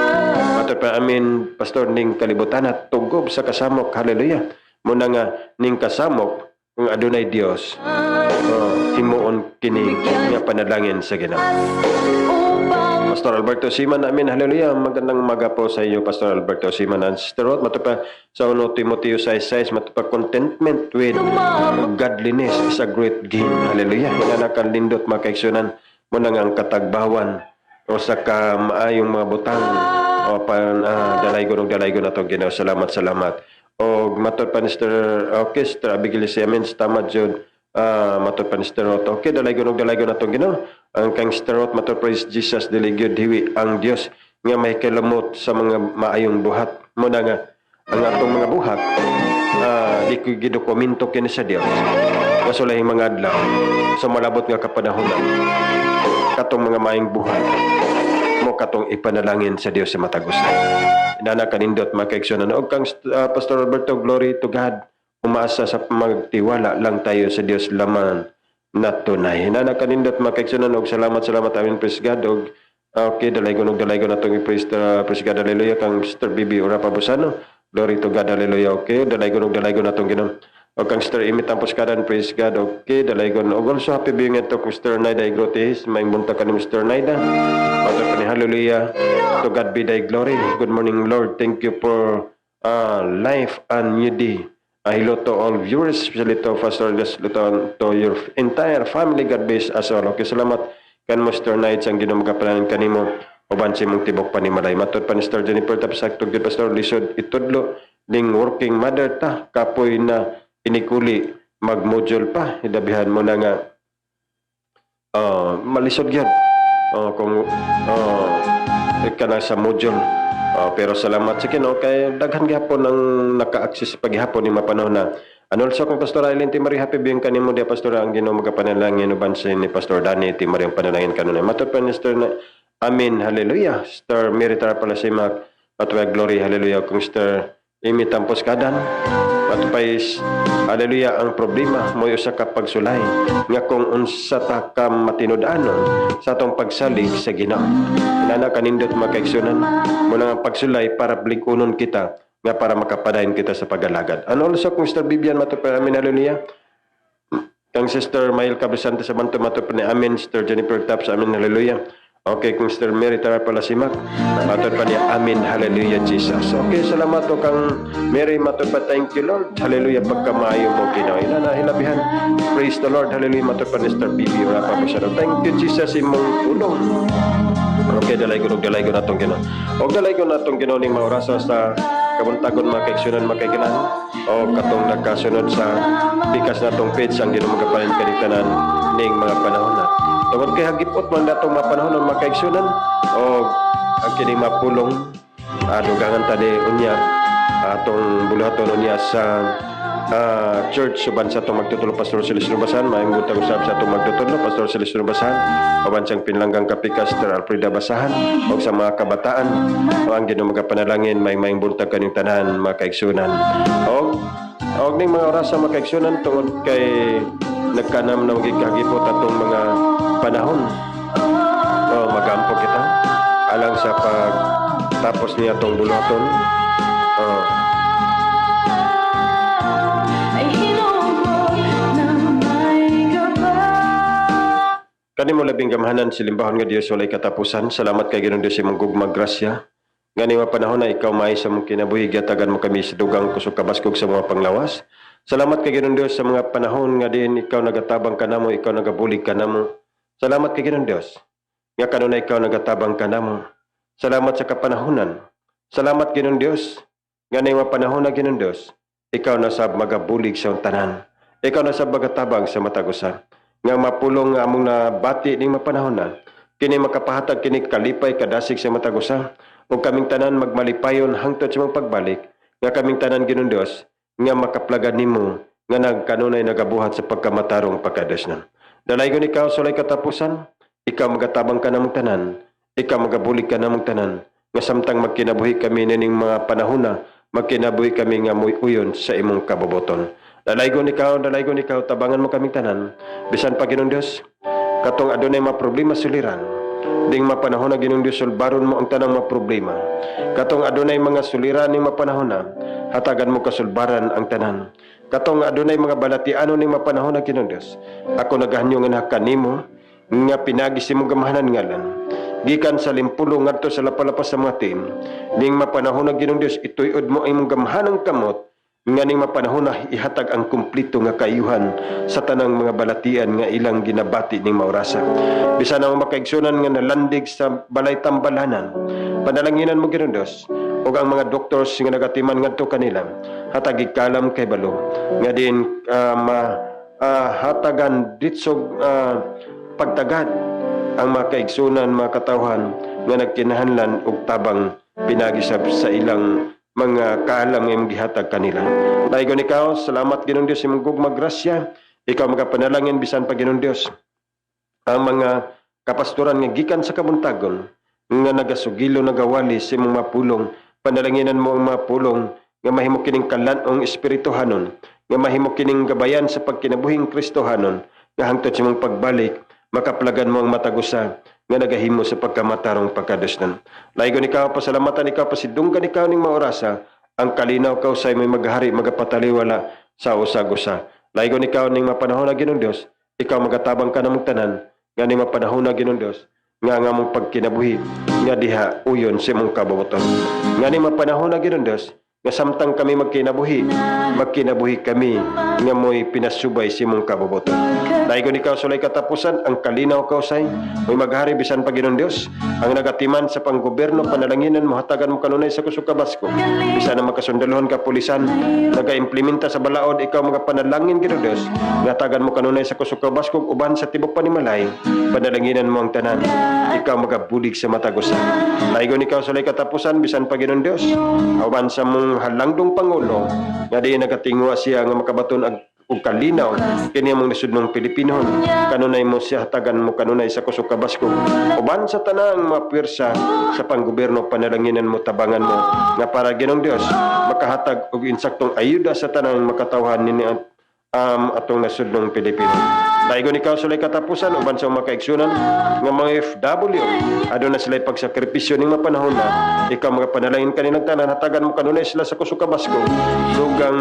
Matupay amin, Pastor, ning kalibutan at tugob sa kasamok, hallelujah. Muna nga ning kasamok kung adunay Dios, himuon kini nga panalangin sa Ginoo. Pastor Alberto Siman, amin, hallelujah. Magandang umaga po sa iyo, Pastor Alberto Siman and Sister Roth. Matupa sa 1 Timoteo 6:6, matupa contentment with godliness is a great gain, hallelujah. Hinanakan lindot makaigsunan mo na nga ang katagbawan o sa maayong mga butang o dalaygon na itong Ginoo. Salamat. O matupa ni Sister Abigail Siamin, tamad jud. Matod pa ni Sister Roth. Okay, dalaygon na itong Ginoo. Ang kang Sister Roth, matod praise Jesus, diligid hiwi ang Dios nga may kalamot sa mga maayong buhat. Muna nga, ang atong mga buhat, di ko gidokumento kini sa Dios. Kasulay mga adlaw, sa malabot nga kapanahonan, katong mga maayong buhat, mo katong ipanalangin sa Dios sa matagos na. Inana kanindot, makaigsunan. O kang Pastor Alberto, glory to God. Umaasa sa magtiwala lang tayo sa Dios laman na tunay. Hinana kanindot makaigsunan og salamat amin, praise God. Og okay, dalaygon na itong praise God, hallelujah. Kang Sister Bibi Ora Pabusano, glory to God, hallelujah. Okay, dalaygon na itong Ginoo. O kang Sister Imi Tampos Kadan, praise God. Okay, dalaygon. Og also happy being ito kang Sister Naida Igrotis, may bunta ka ni Sister Naida. Patay pa ni hallelujah. To God be thy glory. Good morning, Lord. Thank you for life and new day. Hello to all viewers, especially to Pastor Gus, to your entire family. God bless us all. Okay, salamat kan Mr. Knights ang Ginoo magapalanan kanimo uban sa imong tibok panimalay. Matod pa ni Sister Jennifer tapsakto gid Pastor Lisod itudlo ding working mother ta kapoy na inikuli mag-module pa. Idabihan mo na nga malisod gyud kung ka na sa module. Pero salamat sa Ginoo kay daghan gyapon ang naka-access paghihapon ni mapanahon na And also kung Pastor Aileen ti Marie happy biyong kanimo dia Pastor ang Ginoo magapanalangin uban sa ni Pastor Danny ti Marie ang panalangin kanunay. Mato pa ni Sister na Amen, hallelujah. Sister Mary Tara Palasimak, matupay glory, hallelujah. Kung Sister Amy Tampos Kadan, matupay hallelujah ang problema mo usa ka pagsulay nga kung unsa ta ka matinud-anon sa atong pagsalig sa Ginoo. Inana kanindot makaigsunan mo lang ang pagsulay para bligunon kita nga para makapadayon kita sa pag-alagad. And also kung Sister Bibian matupay amin, hallelujah. Kang Sister Mail Cabusante sa Banto matupay ni amin, Sister Jennifer Taps amin, hallelujah. Okay, kung Sister Mary Tara Palasimak, matupay pa niya amin, hallelujah Jesus. Okay, salamat o kang Mary, matupay thank you Lord, hallelujah pagkamayo mo Ginoo. Ina na hilabihan, praise the Lord, hallelujah matupay ni Sister Bibi Rapa Pasaro. Thank you Jesus imong tulong. Okay, dalay ko natong Ginoo. Og dalay ko natong Ginoo ning maurasa sa kabuntagon makaigsunan makaigilan o katong nagkasunod sa pikas natong page ang Ginoo magapanin kaning ning mga panahon na. Tungod kay hagipot man datong mga panahon ng makaigsunan o ang kining mapulong dugangan tani unya atong buluhaton unya sa church suban sa atong magtutulo Pastor Celestino Basan, maayong butang usab sa atong magtutulo Pastor Celestino Basan, uban sang pinlanggang kapikas Sister Alfreda Basahan o sa mga kabataan o ang Ginoo magapanalangin maayong buntag kaning tanan makaigsunan. Og ning mga oras sa makaigsunan tungod kay nagkanam na magigagipot atong mga panahon. Magampo kita alang sa pagtapos niya atong buluhaton. Kani mo labing gamhanan silimbahon nga Dios walay katapusan. Salamat kay Ginoong Dios imong gugmag grasya. Ngani nga panahon na ikaw maay sa mong kinabuhi gyatagan mo kami sa dugang kusog kabaskog sa mga panglawas. Salamat kay Ginoong Dios sa mga panahon nga din ikaw nagatabang kanamo, ikaw nagabulig kanamo. Salamat kay Ginoong Dios nga kanunay ikaw nagatabang kanamo. Salamat sa kapanahonan. Salamat Ginoong Dios ngani nga panahon na Ginoong Dios ikaw na sab magabulig sa tanan. Ikaw na sab magatabang sa matagusa. Nga mapulong nga among nabati ning mapanahon na kini makapahatag kini kalipay kadasig sa matagusa ug kaming tanan magmalipayon hangtod sa mga pagbalik nga kaming tanan Ginoong Dios nga makaplagan nimo nga nagkanunay nagabuhat sa pagkamatarong pagkadasnan. Dalaygon ikaw sa walay katapusan, ikaw magatabang ka namong tanan, ikaw magabulig ka namong tanan nga samtang magkinabuhi kami ning mga panahon na magkinabuhi kami nga uyon sa imong kaboboton. Dalaygon ikaw, tabangan mo kaming tanan. Bisan pa Ginoong Dios, katong adunay mga problema suliran. Ding mapanahon na Ginoong Dios, sulbaron mo ang tanang mga problema. Katong adunay mga suliran ning mapanahon na, hatagan mo kasulbaran ang tanan. Katong adunay mga balatiano ning mapanahon na Ginoong Dios, ako nagahanyo nga kanimo nga pinagis imong gamahanan ngalan. Gikan sa limpulo ngadto sa lapalapas sa mga tim, ning mapanahon na Ginoong Dios, ituyod mo imong gamahanang kamot nga ning mapanahon na ihatag ang kumplito nga kayuhan sa tanang mga balatian nga ilang ginabati ning maurasa. Bisan ang makaigsunan nga nalandig sa balay tambalanan, panalanginan mo Ginoong Dios ug ang mga doctors nga nagatiman ngadto kanila hatag ikalam kay balo nga din hatagan ditsog pagtagad ang makaigsunan mga katawhan nga nagkinahanlan og tabang pinagisab sa ilang mga kaalam nga gihatag kanila. Dayon ikaw, salamat Ginoong Dios imong gugmag grasya. Ikaw magapanalangin bisan pa Ginoong Dios ang mga kapastoran nga gikan sa kabuntagon nga nagasugilo nagawali sa imong mapulong. Panalanginan mo ang mapulong nga mahimo kining kalanong espirituhanon, nga mahimo kining gabayan sa pagkinabuhing Kristohanon, nga hangtod sa imong pagbalik makaplagan mo ang matagusa nga nagahimo sa pagkamatarong pagkadasnan. Laygon ikaw, pasalamatan ikaw, pasidunggan ikaw ning maorasa, ang kalinaw kaw say may maghari, magapataliwala sa usag-usa. Laygon ikaw ning mapanahon na Ginoong Dios, ikaw magatabang ka namong tanan, nga ning mapanahon na Ginoong Dios, nga mong pagkinabuhi, nga diha uyon sa imong kabubuton. Nga ning mapanahon na Ginoong Dios, nga samtang kami magkinabuhi kami nga mo'y pinasubay si mong kabubuton. Laygon ikaw sa walay katapusan, ang kalinaw kaw say mo'y maghari bisan pa Ginoong Dios, ang nagatiman sa panggoberno, panalanginan mo, hatagan mo kanunay sa kusog kabasko, bisan na makasundalohan ka pulisan, nagaimplementa sa balaod, ikaw mga panalangin Ginoong Dios, hatagan mo kanunay sa kusog kabasko, uban sa tibok panimalay, panalanginan mo ang tanan, ikaw magabulig sa matagusan. Laygon ikaw sa walay katapusan, bisan pa Ginoong Dios, uban sa mong halangdong Pangulo, nga din nagatingwa siya nga makabaton og kalinaw kini among lisudnong Pilipino. Kanunay mo siya hatagan mo kanunay sa kusog kabasko. Uban sa tanang mga pwersa sa panggobyerno panalanginan mo tabangan mo nga para Ginoong Dios makahatag og insaktong ayuda sa tanang makatawhan nini atong nasudnong Pilipino. Daigon ikaw sulay katapusan uban sa mga kaigsunan nga mga FW aduna sila pagsakripisyo ning mapanahon na ikaw mga panalangin kanilang tanan hatagan mo kanunay sila sa kusog kabasko dugang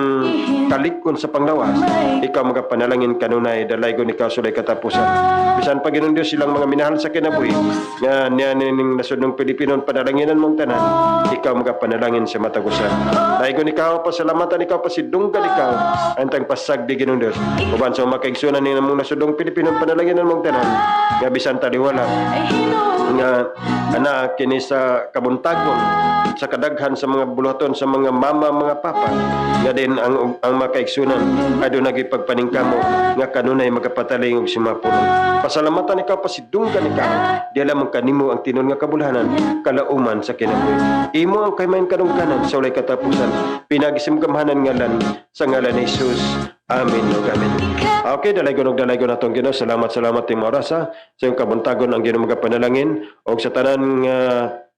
kalikon sa panglawas ikaw mga panalangin kanunay dalaygon ikaw sulay katapusan bisan pa Ginoong Dios silang mga minahal sa kinabuhi nga niya ning nasudnong Pilipino panalanginan mong tanan ikaw mga panalangin sa matagusan daigon ikaw pasalamatan ikaw pasidunggan ikaw antang pasagdi Ginoong Dios uban sa mga kaigsunan ning among nasudong Pilipino panalanginan mong tanan nga bisan taliwala nga anak kini sa kabuntagon sa kadaghan sa mga buluhaton sa mga mama mga papa nga din ang mga kaigsunan aduna gipagpaningkamo nga kanunay magapataling og simapulong pasalamatan ikaw pasidunggan ikaw di alam kanimo ang tinon nga kabulhanan kalauman sa kinabuhi imo ang kaymayon kadungkanan sa ulay katapusan pinagisimgamhanan ngalan sa ngalan ni Jesus. Amen o amen. Okay, dalaygon atong Ginoo. Salamat timo orasa sa iyong kabuntagon ang Ginoo magapanalangin og sa tanan nga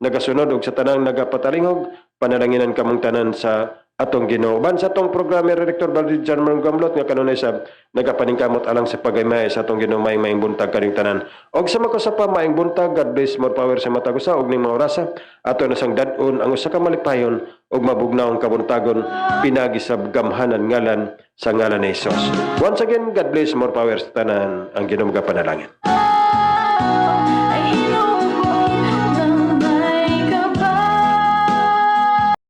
nagasunod og sa tanan nagapatalingog panalanginan kamong tanan sa atong Ginoo. Ban sa atong programa Director Baldi German Gamlot nga kanunay sa nagapaningkamot alang sa pagaymay sa atong Ginoo maing buntag kaning tanan. Og sa makasapa maing buntag, God bless, more power sa matagusa og ning mga orasa ato na sang dad-on ang usa ka malipayon og mabugnaong kabuntagon pinagi sa gamhanan ngalan sa ngalan ni Jesus. Once again, God bless, more power sa tanan ang Ginoo magapanalangin.